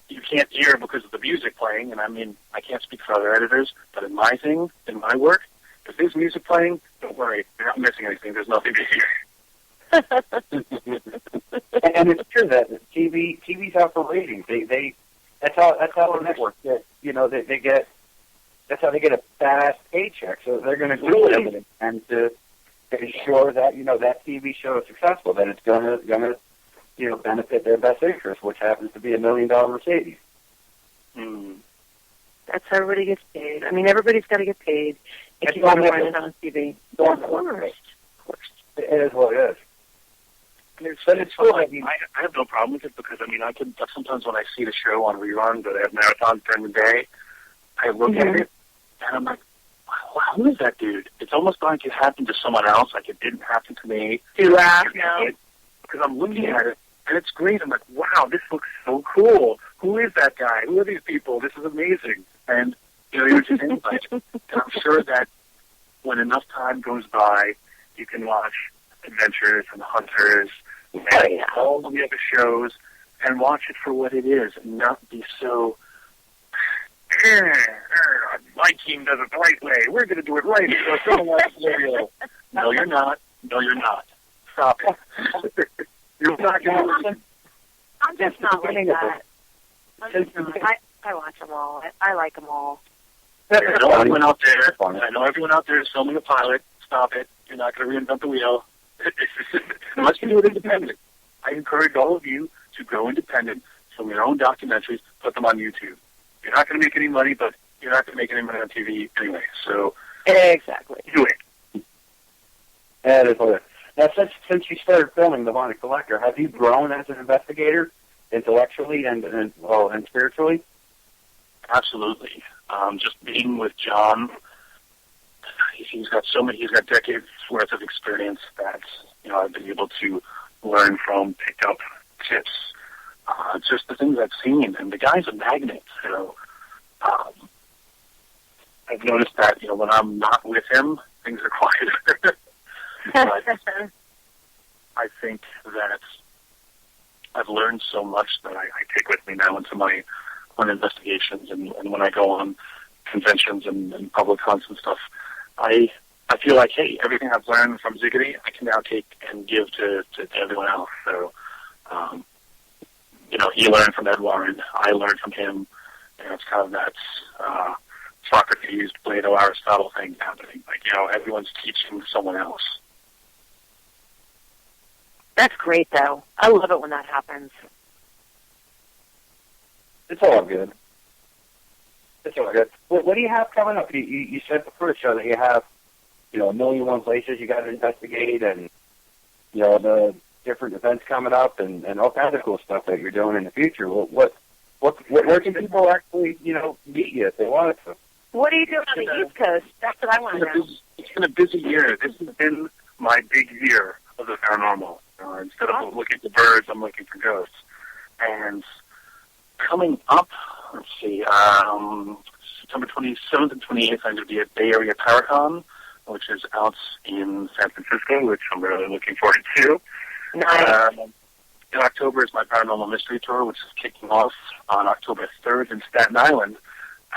you can't hear because of the music playing. And I mean, I can't speak for other editors, but in my work, if there's music playing, don't worry. You're not missing anything. There's nothing to hear. And it's true that TV's out for ratings. That's how the networks get. They get. That's how they get a fast paycheck. So they're going to do whatever they can to ensure that that TV show is successful. That it's going to benefit their best interest, which happens to be $1 million Mercedes. That's how everybody gets paid. I mean, everybody's got to get paid if you want to run it on TV. Of course. It is what it is. But it's cool. I have no problem with it because, I can sometimes when I see the show on reruns or they have marathons during the day, I look at it and I'm like, wow, who is that dude? It's almost like it happened to someone else, like it didn't happen to me. You laugh now. Because I'm looking at it and it's great. I'm like, wow, this looks so cool. Who is that guy? Who are these people? This is amazing. And, you're just insight. And I'm sure that when enough time goes by, you can watch Adventures and Hunters and all the other shows and watch it for what it is and not be so, my team does it the right way. We're going to do it right. So someone like L'Oreal. No, you're not. No, you're not. Stop it. You're not going to listen. I'm just not like that. I watch them all. I like them all. I know everyone out there is filming a pilot. Stop it. You're not going to reinvent the wheel. Unless you do it independent. I encourage all of you to go independent, film your own documentaries, put them on YouTube. You're not going to make any money, but you're not going to make any money on TV anyway. So exactly, do it. That is what it is. Now, since you started filming The Haunted Collector, have you grown as an investigator, intellectually and spiritually? Absolutely. Just being with John, he's got decades worth of experience that I've been able to learn from, pick up tips, just the things I've seen. And the guy's a magnet. So I've noticed that when I'm not with him, things are quieter. But I think that I've learned so much that I take with me now into my own investigations, and when I go on conventions and public hunts and stuff, I feel like, hey, everything I've learned from Ziggity, I can now take and give to everyone else. So, he learned from Ed Warren, I learned from him, and it's kind of that Socrates, Plato, Aristotle thing happening. Like, everyone's teaching someone else. That's great, though. I love it when that happens. It's all good. It's all good. What do you have coming up? You said before the show that you have, a million and one places you got to investigate, and the different events coming up, and all kinds of cool stuff that you're doing in the future. Where can people actually meet you if they wanted to? What are you doing on the East Coast? That's what I want to know. It's been a busy year. This has been my big year of the paranormal. Instead of looking for birds, I'm looking for ghosts. And coming up, let's see, September 27th and 28th, I'm going to be at Bay Area Paracon, which is out in San Francisco, which I'm really looking forward to. Nice. In October is my Paranormal Mystery Tour, which is kicking off on October 3rd in Staten Island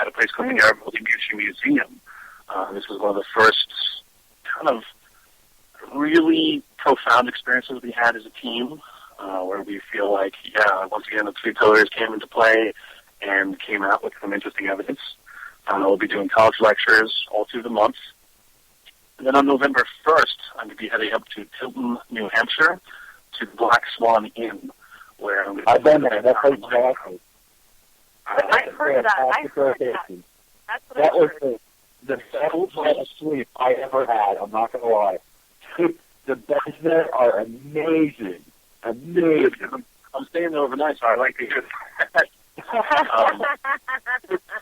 at a place called the Garibaldi Museum. This was one of the first kind of really profound experiences we had as a team, where we feel like, once again, the three pillars came into play and came out with some interesting evidence. We'll be doing college lectures all through the month. And then on November 1st, I'm going to be heading up to Tilton, New Hampshire, to the Black Swan Inn, where I'm going to I've been there. That's exactly. I've heard of that. I've heard that. That's what that I was heard. the best night of sleep I ever had. I'm not going to lie. The beds there are amazing. Amazing. I'm staying there overnight, so I like to hear that.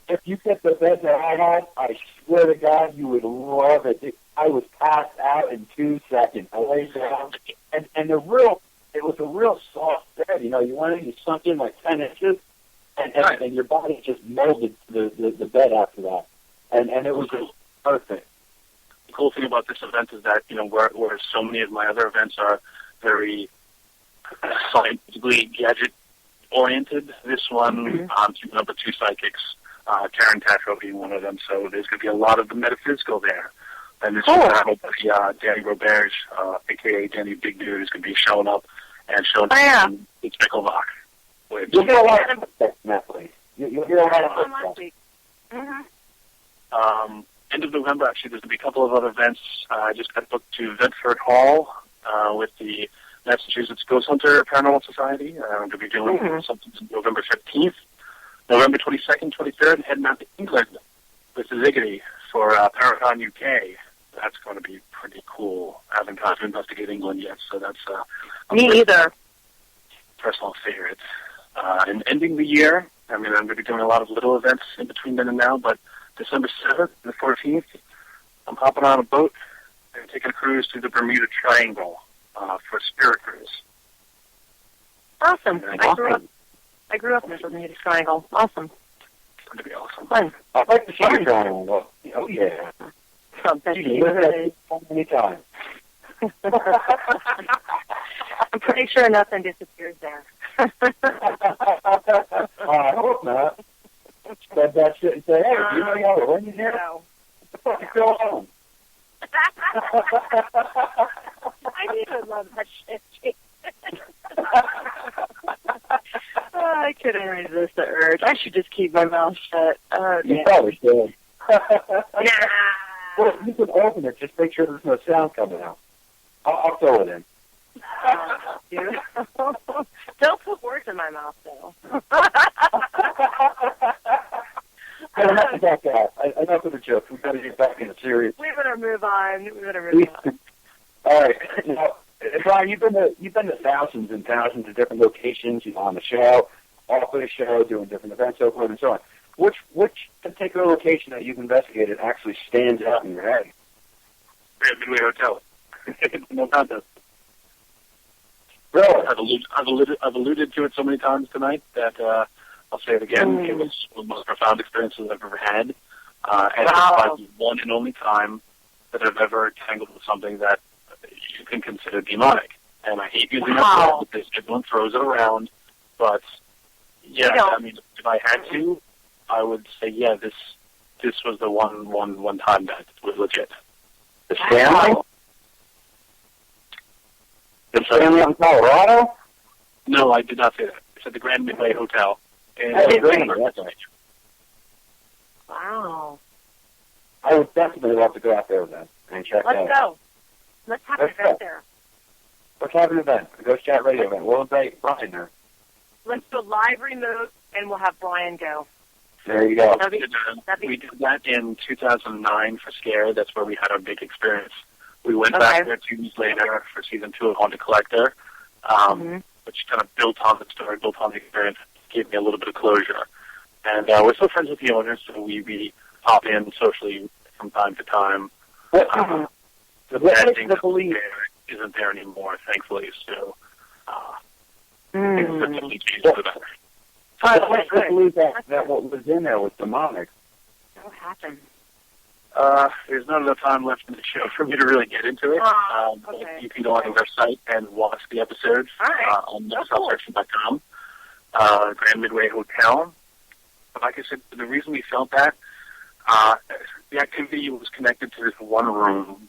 If you get the bed that I had, I swear to God, you would love it. I was passed out in 2 seconds. I laid down, and it was a real soft bed. You went in, you sunk in like 10 inches, and your body just molded the bed after that. And it was just perfect. The cool thing about this event is that, where so many of my other events are very scientifically gadget-oriented, this one, I'm keeping up with two psychics, Karen Tatro being one of them, so there's going to be a lot of the metaphysical there. And this is Danny Roberge, a.k.a. Danny Big Dude, is going to be showing up and showing up in Speckelbach. You'll hear a lot of stuff in that place. You'll hear a lot of stuff. End of November, actually, there's going to be a couple of other events. I just got booked to Bedford Hall with the Massachusetts Ghost Hunter Paranormal Society. I'm going to be doing something November 15th. November 22nd, 23rd, heading out to England with the Ziggity for Paracon UK. That's going to be pretty cool. I haven't got to investigate England yet, so that's me either. Personal favorite. And ending the year, I'm going to be doing a lot of little events in between then and now, but December 7th and the 14th, I'm hopping on a boat and taking a cruise through the Bermuda Triangle for a spirit cruise. Awesome. I grew up in the Bermuda Triangle. Awesome. It's going to be awesome. Fun. I'd like to see the triangle. Oh, yeah. You lived there so many times. I'm pretty sure nothing disappears there. I hope not. Said that shit and say, hey, when you here? No. What the fuck is going on? I even love that shit. I couldn't resist the urge. I should just keep my mouth shut. You probably should. Nah. Well, you can open it. Just make sure there's no sound coming out. I'll throw it in. Don't put words in my mouth, though. Enough about that. Enough of the jokes. We've got to get back into serious. We better move on. All right. Now, Brian, you've been to thousands and thousands of different locations. On the show, off of the show, doing different events, so forth and so on. Which particular location that you've investigated actually stands out in your head? Midway Hotel. No contest. Really? I've alluded to it so many times tonight that I'll say it again. It was one of the most profound experiences I've ever had. And it's probably the one and only time that I've ever tangled with something that you can consider demonic. And I hate using that word because everyone throws it around. But, yeah, I mean, if I had to, I would say, yeah, this was the one time that was legit. The Stanley? The Stanley in Colorado? No, I did not say that. I said the Grand Midway Hotel. Wow. I would definitely love to go out there then and check that out. Let's go. Let's have an event there. Let's have an event, a Ghost Chat Radio event. We'll invite Brian there. Let's do a live remote, and we'll have Brian go. There you go. We did that in 2009 for Scare. That's where we had our big experience. We went back there 2 years later for season 2 of Haunted Collector, which kind of built on the story, built on the experience, gave me a little bit of closure. And we're still friends with the owners, so we pop in socially from time to time. The bad thing isn't there anymore, thankfully. So things have definitely changed for the better. What's the belief that what was in there was demonic? What happened? There's not enough time left in the show for me to really get into it. Okay. You can go on the website and watch the episodes on southsection.com. Grand Midway Hotel. But like I said, the reason we felt that, the activity was connected to this one room.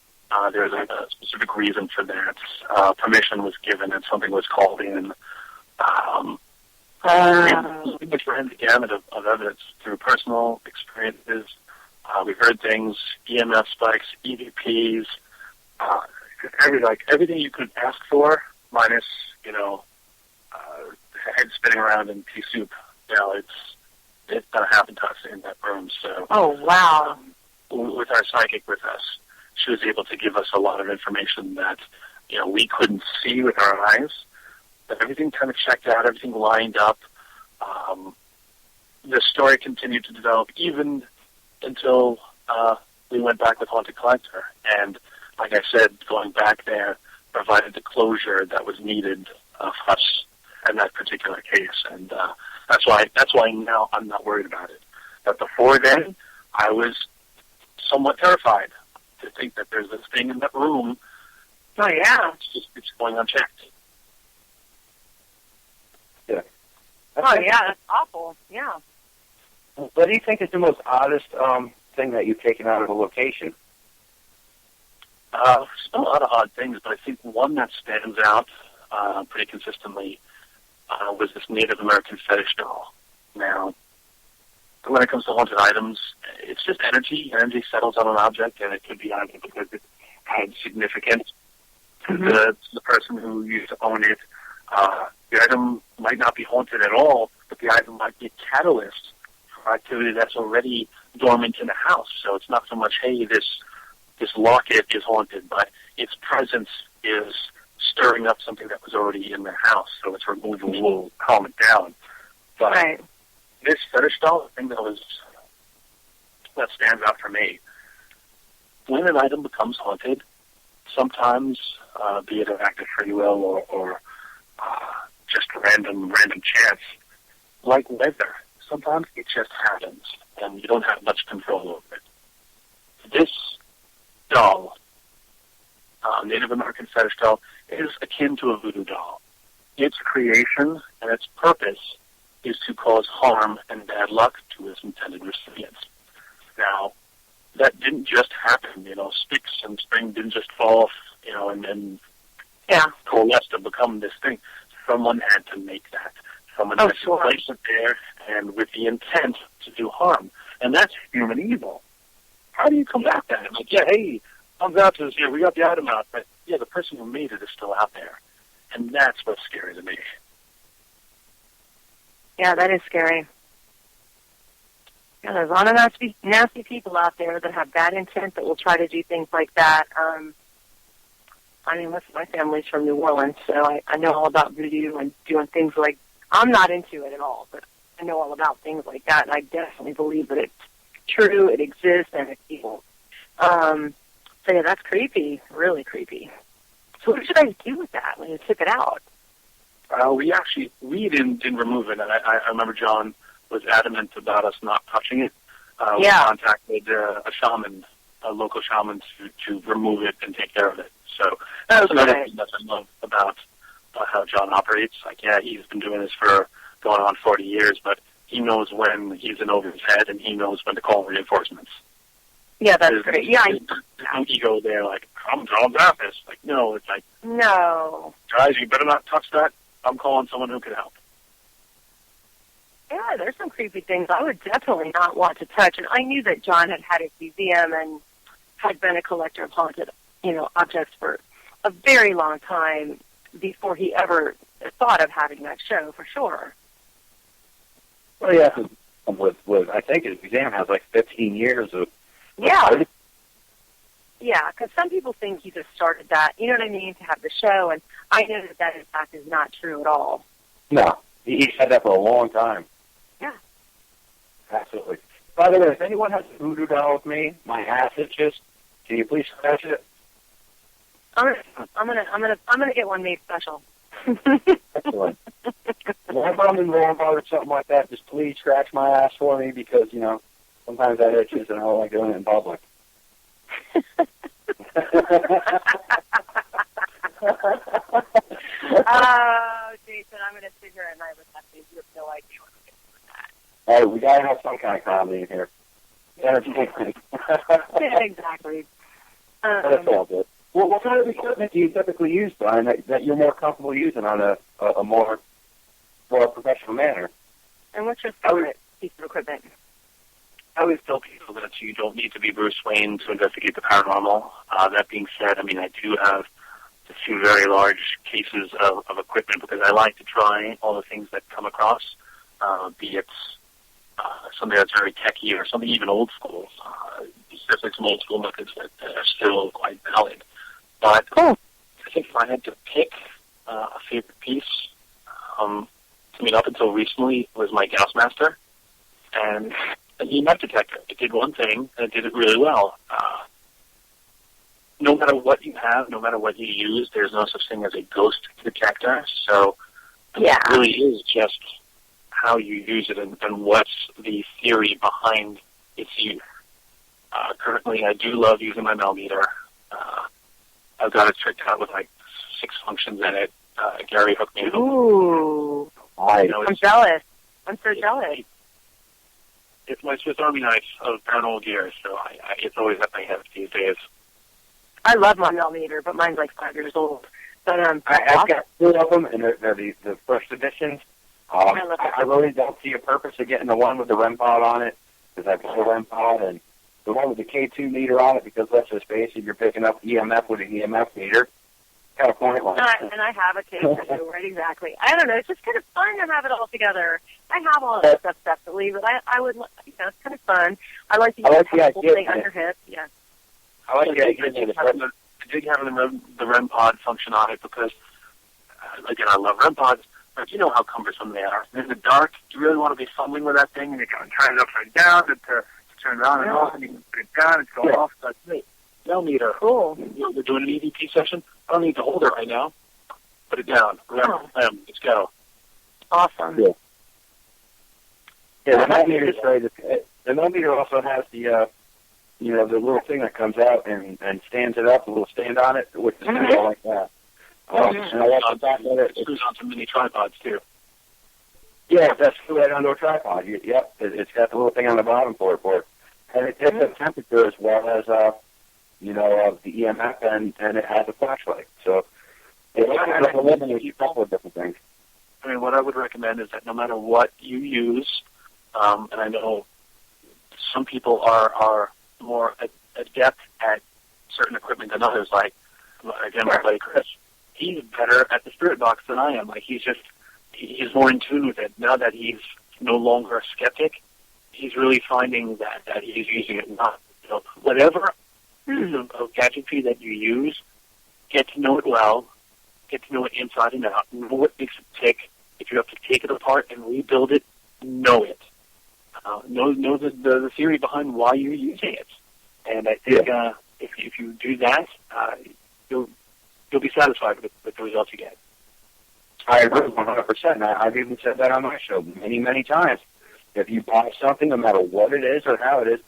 There's a specific reason for that. Permission was given and something was called in. We pretty much ran the gamut of evidence through personal experiences. We heard things, EMF spikes, EVPs, everything you could ask for, minus, head spinning around in pea soup. It's going to happen to us in that room. So, oh, wow. With our psychic with us, she was able to give us a lot of information that, we couldn't see with our eyes. But everything kind of checked out, everything lined up. The story continued to develop even until we went back with Haunted Collector. And like I said, going back there provided the closure that was needed for us in that particular case. And that's why now I'm not worried about it. But before then, I was somewhat terrified to think that there's this thing in that room. Oh, yeah. It's going unchecked. Yeah. That's awful. Yeah. What do you think is the most oddest thing that you've taken out of a location? There's been a lot of odd things, but I think one that stands out pretty consistently was this Native American fetish doll. Now, when it comes to haunted items, it's just energy. Energy settles on an object, and it could be either because it had significance to the person who used to own it. The item might not be haunted at all, but the item might be a catalyst for activity that's already dormant in the house. So it's not so much, hey, this locket is haunted, but its presence is stirring up something that was already in the house. So its removal will calm it down. But this fetish doll, the thing that stands out for me, when an item becomes haunted, sometimes, be it an act of free will or just random chance, like weather, sometimes it just happens, and you don't have much control over it. This doll, Native American fetish doll, is akin to a voodoo doll. Its creation and its purpose is to cause harm and bad luck to its intended recipients. Now, that didn't just happen, sticks and string didn't just fall off, and then coalesce to become this thing. Someone had to make that. Someone had to place it there, and with the intent to do harm. And that's human evil. How do you combat that? Like, hey, comes out to us, we got the item out, but the person who made it is still out there. And that's what's scary to me. Yeah, that is scary. Yeah, there's a lot of nasty people out there that have bad intent that will try to do things like that. Most of my family's from New Orleans, so I know all about voodoo and doing things like, I'm not into it at all, but I know all about things like that, and I definitely believe that it's true, it exists, and it's evil. That's creepy, really creepy. So what did you guys do with that when you took it out? We didn't remove it, and I remember John was adamant about us not touching it. We contacted a local shaman to remove it and take care of it. So that's another thing that I love about how John operates. He's been doing this for going on 40 years, but he knows when he's in over his head, and he knows when to call reinforcements. Yeah, that's great. There's no ego there, like, I'm John's office. Like, no, it's like, no. Guys, you better not touch that. I'm calling someone who can help. Yeah, there's some creepy things I would definitely not want to touch. And I knew that John had a museum and had been a collector of haunted, objects for a very long time. before he ever thought of having that show, for sure. Well, yeah, with I think his exam has like 15 years of yeah. Yeah, because some people think he just started that, you know what I mean, to have the show, and I know that in fact is not true at all. No, he's had that for a long time. Yeah. Absolutely. By the way, if anyone has a voodoo doll with me, my ass itches. Can you please scratch it? I'm gonna get one made special. Excellent. Whenever I'm in Walmart or something like that, just please scratch my ass for me because, sometimes that itches and I don't like doing it in public. Oh, Jason, I'm going to sit here at night with that face. You have no idea what I'm going to do with that. Hey, we got to have some kind of comedy in here. Entertainment. Yeah, exactly. That's all good. Well, what kind of equipment do you typically use, Brian, that you're more comfortable using on a more professional manner? And what's your favorite piece of equipment? I always tell people that you don't need to be Bruce Wayne to investigate the paranormal. That being said, I do have a few very large cases of equipment because I like to try all the things that come across, be it something that's very techy or something even old school. There's like some old school methods that are still quite valid. But I think if I had to pick a favorite piece, up until recently was my Gaussmaster and an EMF detector. It did one thing, and it did it really well. No matter what you have, no matter what you use, there's no such thing as a ghost detector. So it really is just how you use it and what's the theory behind its use. Currently, I do love using my Melmeter. I've got it tricked out with like 6 functions in it. Gary hooked me up. Ooh. I'm jealous. I'm so jealous. It's my Swiss Army knife of paranormal gear, so it's always at my hip these days. I love my Melmeter, but mine's like 5 years old. But I've got 2 of them, and they're the first editions. I really don't see a purpose of getting the one with the REM pod on it, because I've got a REM pod, and the one with the K2 meter on it, because let's just face it, you're picking up EMF with an EMF meter. Kind of pointless. And I have a K2, right, exactly. I don't know, it's just kind of fun to have it all together. I have all of that stuff separately, but I would, it's kind of fun. I like to use the whole thing under hip, yeah. I like the idea of having the REM pod function on it because, again, I love REM pods, but you know how cumbersome they are. In the dark, you really want to be fumbling with that thing, and you can try it upside down to turn around and off, and you can put it down, it's going off. That's great. Melmeter. Cool. We're doing an EVP session. I don't need to hold it right now. Put it down. Remember, let's go. Awesome. Yeah, the Melmeter is great. The Melmeter also has the the little thing that comes out and stands it up, a little stand on it, which is kind of like that. And I like the fact that it screws onto mini tripods, too. Yeah, that's right onto a tripod. Yep, it's got the little thing on the bottom for it. And it takes the temperature as well as, the EMF, and it has a flashlight. So it eliminates a couple of different things. What I would recommend is that no matter what you use, and I know some people are more adept at certain equipment than others, like, again, my buddy Chris. He's better at the spirit box than I am. Like, he's more in tune with it. Now that he's no longer a skeptic, he's really finding that he's using it not. Whatever piece of gadgetry that you use, get to know it well, get to know it inside and out, know what makes it tick. If you have to take it apart and rebuild it, know it. Know the theory behind why you're using it. And I think if you do that, you'll be satisfied with the results you get. I agree 100%. I've even said that on my show many, many times. If you buy something, no matter what it is or how it is,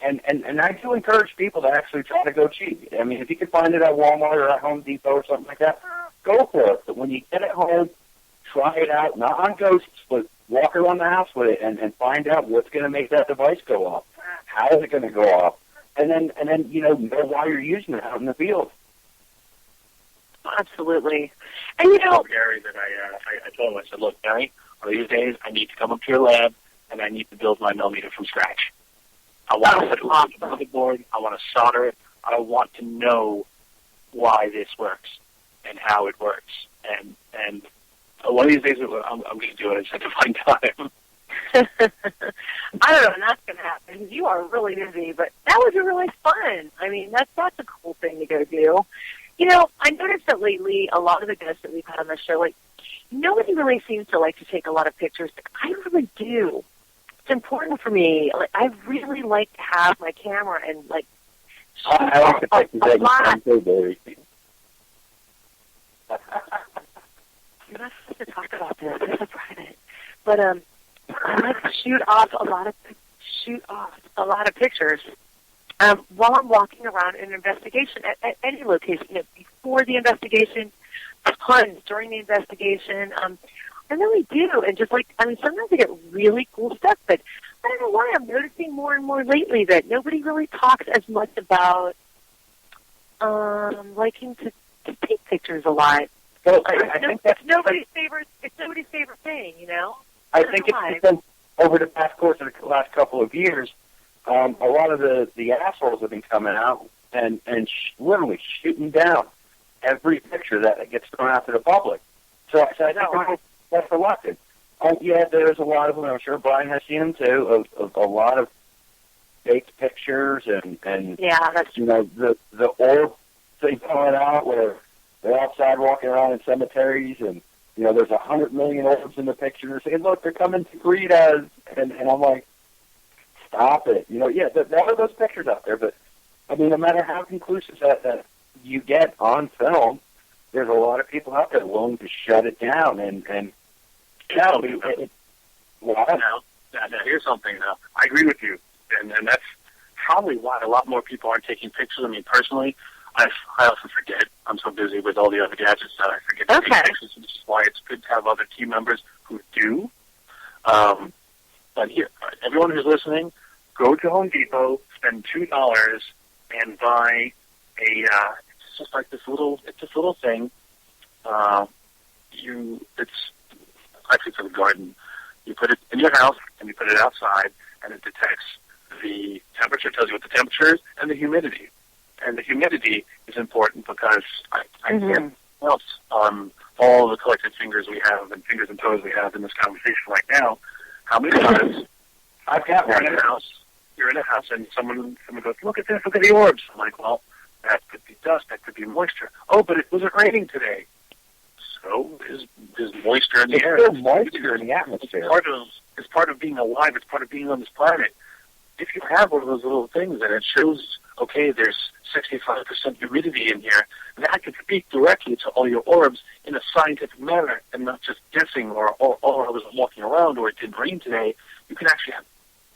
and I do encourage people to actually try to go cheap. If you can find it at Walmart or at Home Depot or something like that, go for it. But when you get it home, try it out, not on ghosts, but walk around the house with it and find out what's going to make that device go off. How is it going to go off? And then know why you're using it out in the field. Absolutely. And I told Gary that I told him, I said, look, Gary, one of these days I need to come up to your lab and I need to build my Melmeter from scratch. I want to put it on the motherboard. I want to solder it. I want to know why this works and how it works. And one of these days I'm going to do it. I just have to find time. I don't know when that's going to happen because you are really busy, but that would be really fun. I mean, that's a cool thing to go do. You know, I noticed that lately a lot of the guests that we've had on the show, like, nobody really seems to like to take a lot of pictures, but I really do. It's important for me. Like, I really like to have my camera and, like, I like the pictures that you send too, Barry. You're not supposed to talk about this. This is private. But I like to shoot off a lot of pictures while I'm walking around in an investigation at any location. You know, before the investigation, tons during the investigation. I really do, and just like, I mean, sometimes I get really cool stuff, but I don't know why I'm noticing more and more lately that nobody really talks as much about liking to take pictures a lot. So I think it's nobody's favorite. It's nobody's favorite thing, you know. I think it's because over the past course of the last couple of years, a lot of the assholes have been coming out and literally shooting down every picture that gets thrown out to the public. So I think that's reluctant. Yeah, there's a lot of them. I'm sure Brian has seen them too. Of a lot of fake pictures and yeah, that's you know the orb thing coming out where they're outside walking around in cemeteries and you know there's 100 million orbs in the picture saying, look, they're coming to greet us, and I'm like, stop it. You know, yeah, there are those pictures out there, but I mean, no matter how conclusive that you get on film, there's a lot of people out there willing to shut it down and now here's something. I agree with you, and that's probably why a lot more people aren't taking pictures. I mean, personally, I often forget. I'm so busy with all the other gadgets that I forget to take pictures, which is why it's good to have other team members who do. But here, everyone who's listening, go to Home Depot, spend $2, and buy it's just like this little thing. It's actually for the garden. You put it in your house and you put it outside, and it detects the temperature, tells you what the temperature is, and the humidity. And the humidity is important because I can't else all the collected fingers we have and fingers and toes we have in this conversation right now. How many times I've got you're in a house and someone goes, look at this, look at the orbs. I'm like, well, that could be dust, that could be moisture. Oh, but it wasn't raining today. So is moisture in the air. There's still moisture in the atmosphere. It's part of being alive. It's part of being on this planet. If you have one of those little things and it shows, okay, there's 65% humidity in here, that could speak directly to all your orbs in a scientific manner and not just guessing or I was walking around or it didn't rain today. You can actually have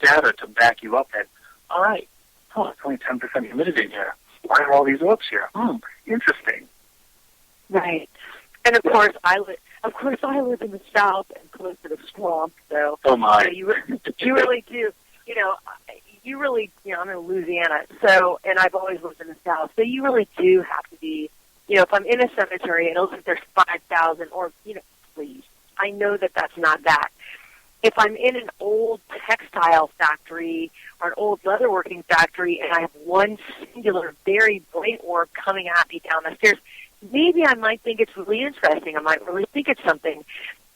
data to back you up that, all right, it's only 10% humidity in here. Why are all these orbs here? Interesting. Right. And of course, I live in the South and close to the swamp, so oh my. You really do. I'm in Louisiana, so, and I've always lived in the South, so you really do have to be, if I'm in a cemetery and it looks like there's 5,000, or, please, I know that that's not that. If I'm in an old textile factory or an old leatherworking factory and I have one singular, very bright orb coming at me down the stairs, maybe I might think it's really interesting. I might really think it's something,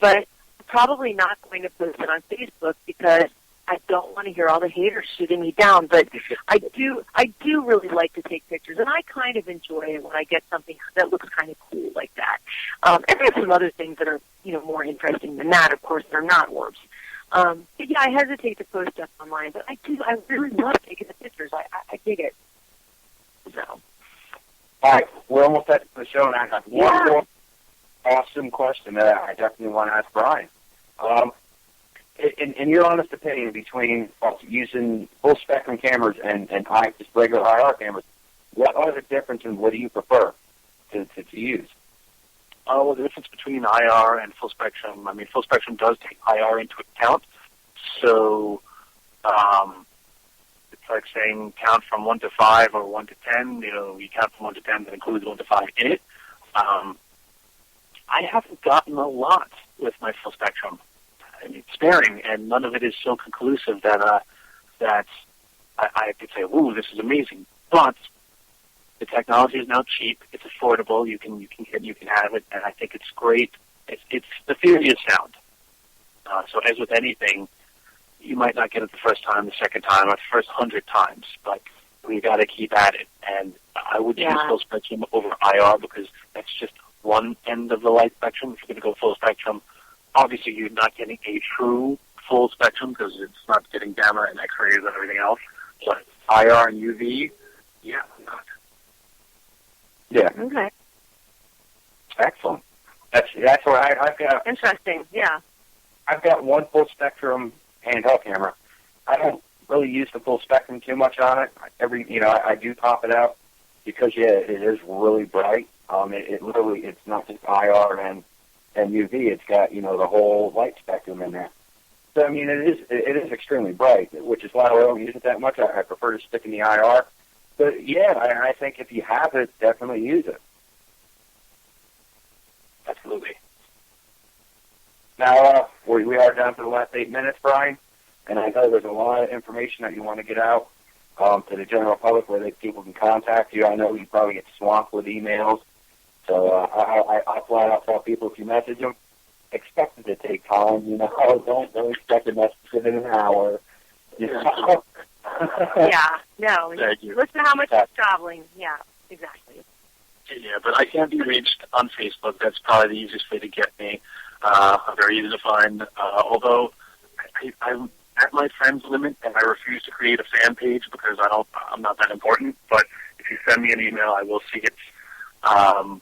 but I'm probably not going to post it on Facebook because I don't want to hear all the haters shooting me down. But I do really like to take pictures, and I kind of enjoy it when I get something that looks kind of cool like that. And there's some other things that are, more interesting than that. Of course, they're not orbs. But yeah, I hesitate to post stuff online, but I really love taking the pictures. I dig it. So. All right, we're almost at the show, and I have one more awesome question that I definitely want to ask Brian. In your honest opinion, between using full-spectrum cameras and just regular IR cameras, what are the differences and what do you prefer to use? Well, the difference between IR and full spectrum, full spectrum does take IR into account. So it's like saying count from 1 to 5 or 1 to 10. You count from 1 to 10, that includes 1 to 5 in it. I haven't gotten a lot with my full spectrum. Sparing, and none of it is so conclusive that I could say, ooh, this is amazing. But the technology is now cheap. It's affordable. You can have it, and I think it's great. It's the theory is sound. So as with anything, you might not get it the first time, the second time, or the first 100 times, but we got to keep at it. And I would use full spectrum over IR because that's just one end of the light spectrum. If you're going to go full spectrum, obviously you're not getting a true full spectrum because it's not getting gamma and X-rays and everything else. But IR and UV, yeah, not. Yeah. Okay. Excellent. That's where I've got. Interesting. Yeah. I've got one full spectrum handheld camera. I don't really use the full spectrum too much on it. I do pop it out because it is really bright. It literally, it's not just IR and UV. It's got the whole light spectrum in there. So I mean, it is extremely bright, which is why I don't use it that much. I prefer to stick in the IR. But yeah, I think if you have it, definitely use it. Absolutely. Now, we are down to the last 8 minutes, Brian, and I know there's a lot of information that you want to get out to the general public where people can contact you. I know you probably get swamped with emails, so I flat out tell people if you message them, expect it to take time. Don't expect a message within an hour. Yeah, no. Thank you. Listen to how much it's traveling. Yeah, exactly. Yeah, but I can be reached on Facebook. That's probably the easiest way to get me. I'm very easy to find, although I'm at my friends limit and I refuse to create a fan page because I'm not that important. But if you send me an email, I will see it. You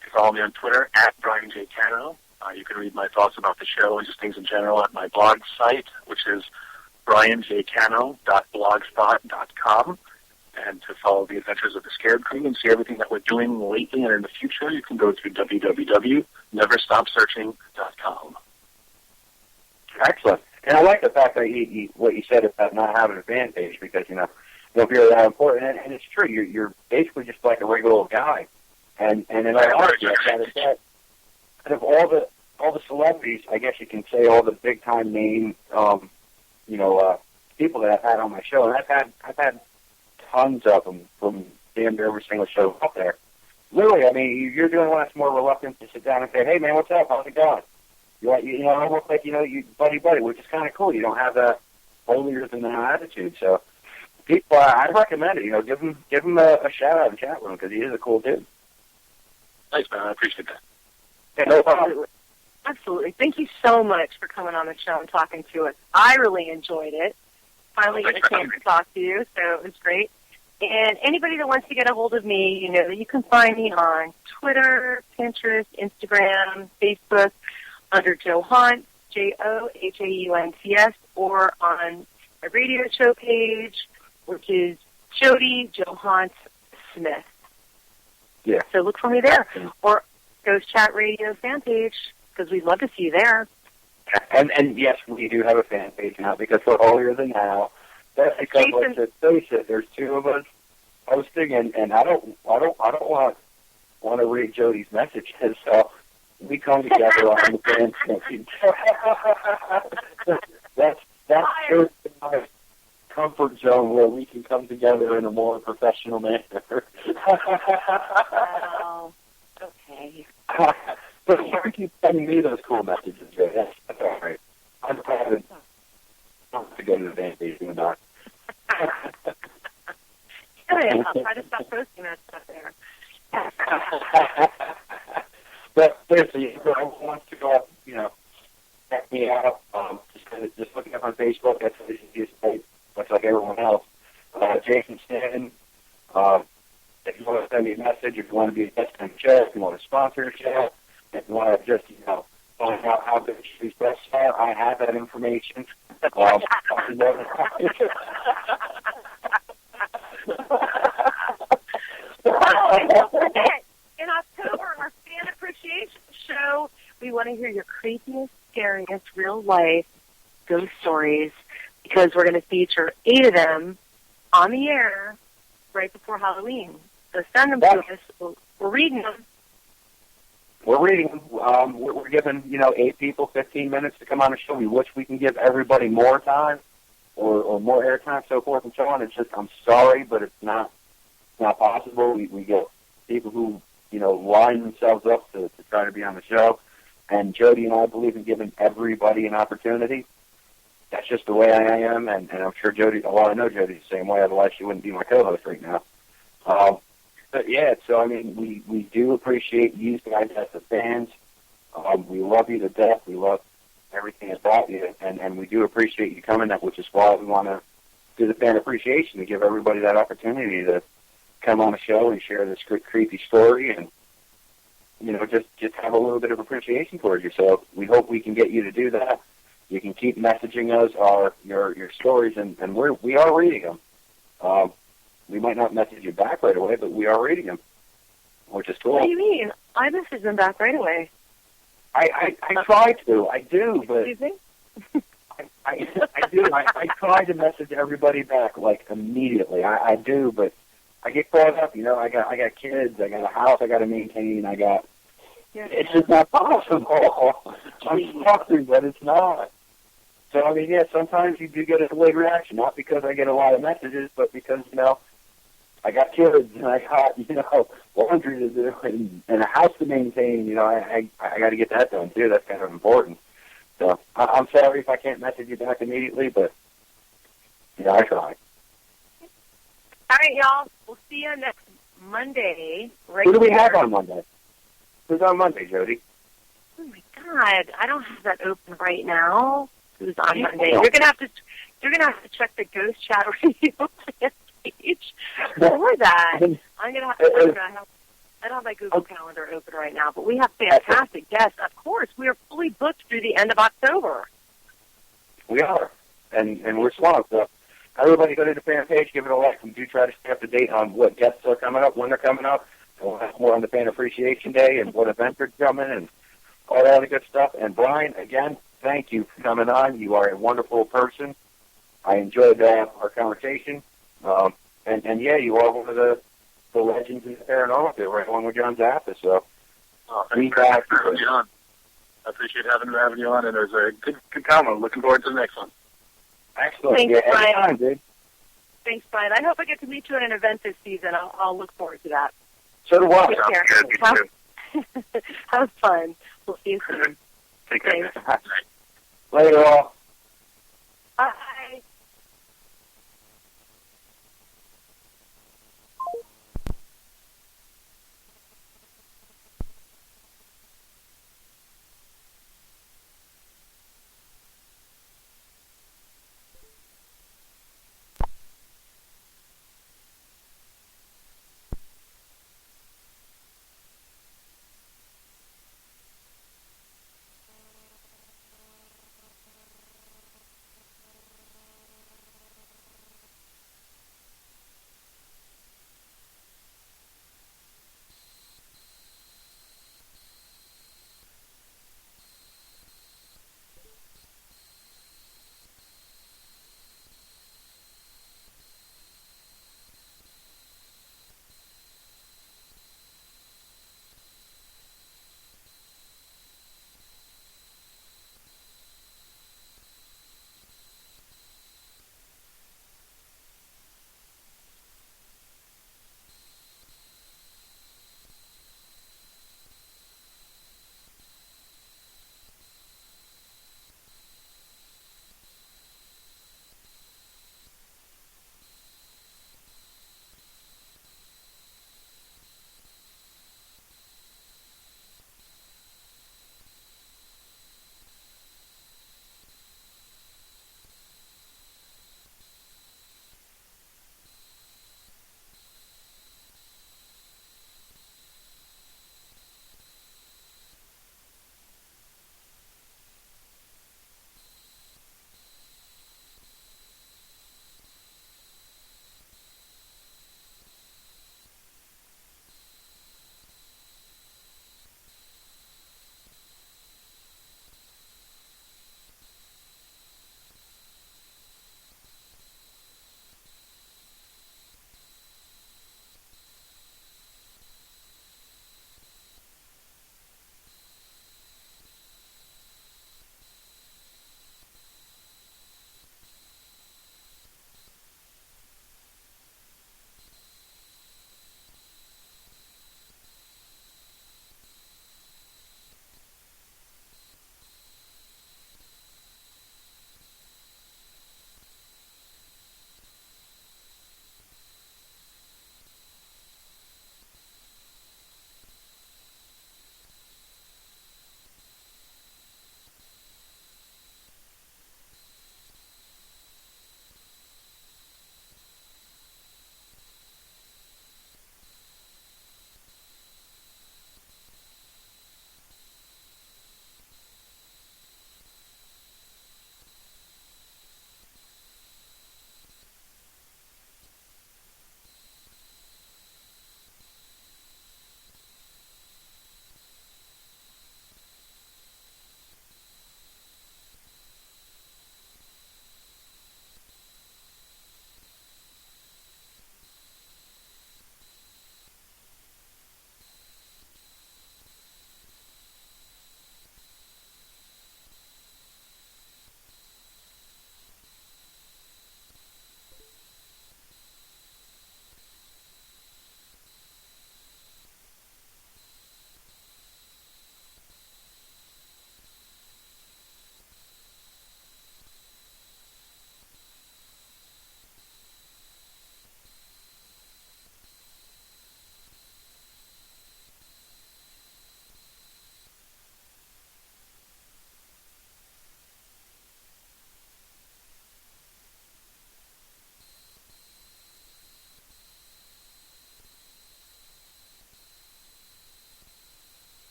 can follow me on Twitter at Brian J. Cano. You can read my thoughts about the show and just things in general at my blog site, which is brianjcano.blogspot.com. And to follow the adventures of the Scared Crew and see everything that we're doing lately and in the future, you can go to www.neverstopsearching.com. Excellent. And I like the fact that what you said about not having a fan page because, if you're that important, and it's true, you're basically just like a regular old guy. And in all honesty, I gotta say, out of all the celebrities, I guess you can say all the big time name, people that I've had on my show, and I've had tons of them from damn near every single show out there. Literally, I mean, you're the only one that's more reluctant to sit down and say, "Hey, man, what's up? How's it going?" I look like you buddy, which is kind of cool. You don't have that holier than thou attitude. So, people, I'd recommend it. Give him a shout out and chat with him because he is a cool dude. Thanks, man. I appreciate that. Yeah, no problem. Absolutely. Thank you so much for coming on the show and talking to us. I really enjoyed it. Finally get a chance to talk to you, so it was great. And anybody that wants to get a hold of me, you can find me on Twitter, Pinterest, Instagram, Facebook, under Joe Hauntz, JOHAUNTS, or on my radio show page, which is Jodi Joe Hauntz Smith. Yeah. So look for me there. Or Ghost Chat Radio fan page, because we'd love to see you there. And yes, we do have a fan page now because we're holier than thou. That's because, let's face it, there's two of us hosting, and I don't want to read Jodi's messages, so we come together on the fan page. that's my comfort zone where we can come together in a more professional manner. Wow. Okay. But you keep sending me those cool messages, Jay. That's all right. I'm proud to go to the fan page or not. Good. I'll try to stop posting that stuff there. But seriously, if anyone wants to go, check me out. Just looking up on Facebook. That's the easiest way, much like everyone else. Jason Stanton. If you want to send me a message, if you want to be a guest on the show, if you want to sponsor a show, if you want to just, find out how good these breasts are, I have that information. In October, our fan appreciation show, we want to hear your creepiest, scariest, real-life ghost stories because we're going to feature 8 of them on the air right before Halloween. So send them to us. We're reading them. We're reading them. We're giving, 8 people 15 minutes to come on the show. We wish we can give everybody more time or more airtime, so forth and so on. It's just, I'm sorry, but it's not not possible. We get people who, line themselves up to try to be on the show. And Jodi and I believe in giving everybody an opportunity. That's just the way I am, and I'm sure Jodi, I know Jodi's the same way, otherwise she wouldn't be my co-host right now. But yeah, so I mean, we do appreciate you guys as the fans. We love you to death. We love everything about you, and we do appreciate you coming up, which is why we want to do the fan appreciation to give everybody that opportunity to come on the show and share this creepy story and, just have a little bit of appreciation towards you. So we hope we can get you to do that. You can keep messaging us your stories, and we are reading them. We might not message you back right away, but we are reading them, which is cool. What do you mean? I message them back right away. I try to. I do, but... Excuse me? I do. I try to message everybody back, like, immediately. I do, but I get caught up. I got kids. I got a house I got to maintain. It's just not possible. I'm sorry, but it's not. So, I mean, sometimes you do get a delayed reaction, not because I get a lot of messages, but because, I got kids and I got, laundry to do and a house to maintain. I got to get that done, too. That's kind of important. So I'm sorry if I can't message you back immediately, but, I try. All right, y'all. We'll see you next Monday. Who do we have on Monday? Who's on Monday, Jodi? Oh my God, I don't have that open right now. Who's on Monday? You're gonna have to check the Ghost Chat Radio page for that. I'm gonna have to. I don't have my Google Calendar open right now, but we have fantastic guests. Of course, we are fully booked through the end of October. We are, and we're swamped. So everybody go to the fan page, give it a like. We do try to stay up to date on what guests are coming up, when they're coming up. We'll have more on the Fan Appreciation Day and what events are coming and all that other good stuff. And Brian, again, thank you for coming on. You are a wonderful person. I enjoyed our conversation. And you are one of the legends in the paranormal field, right along with John Zappa. So, thanks for having me on. I appreciate having you on, and it was a good comment. Looking forward to the next one. Excellent. Thanks, Brian. Anytime, dude. Thanks, Brian. I hope I get to meet you at an event this season. I'll look forward to that. So do I. Take care. Have fun. We'll see you soon. Take care. Later, all. Bye.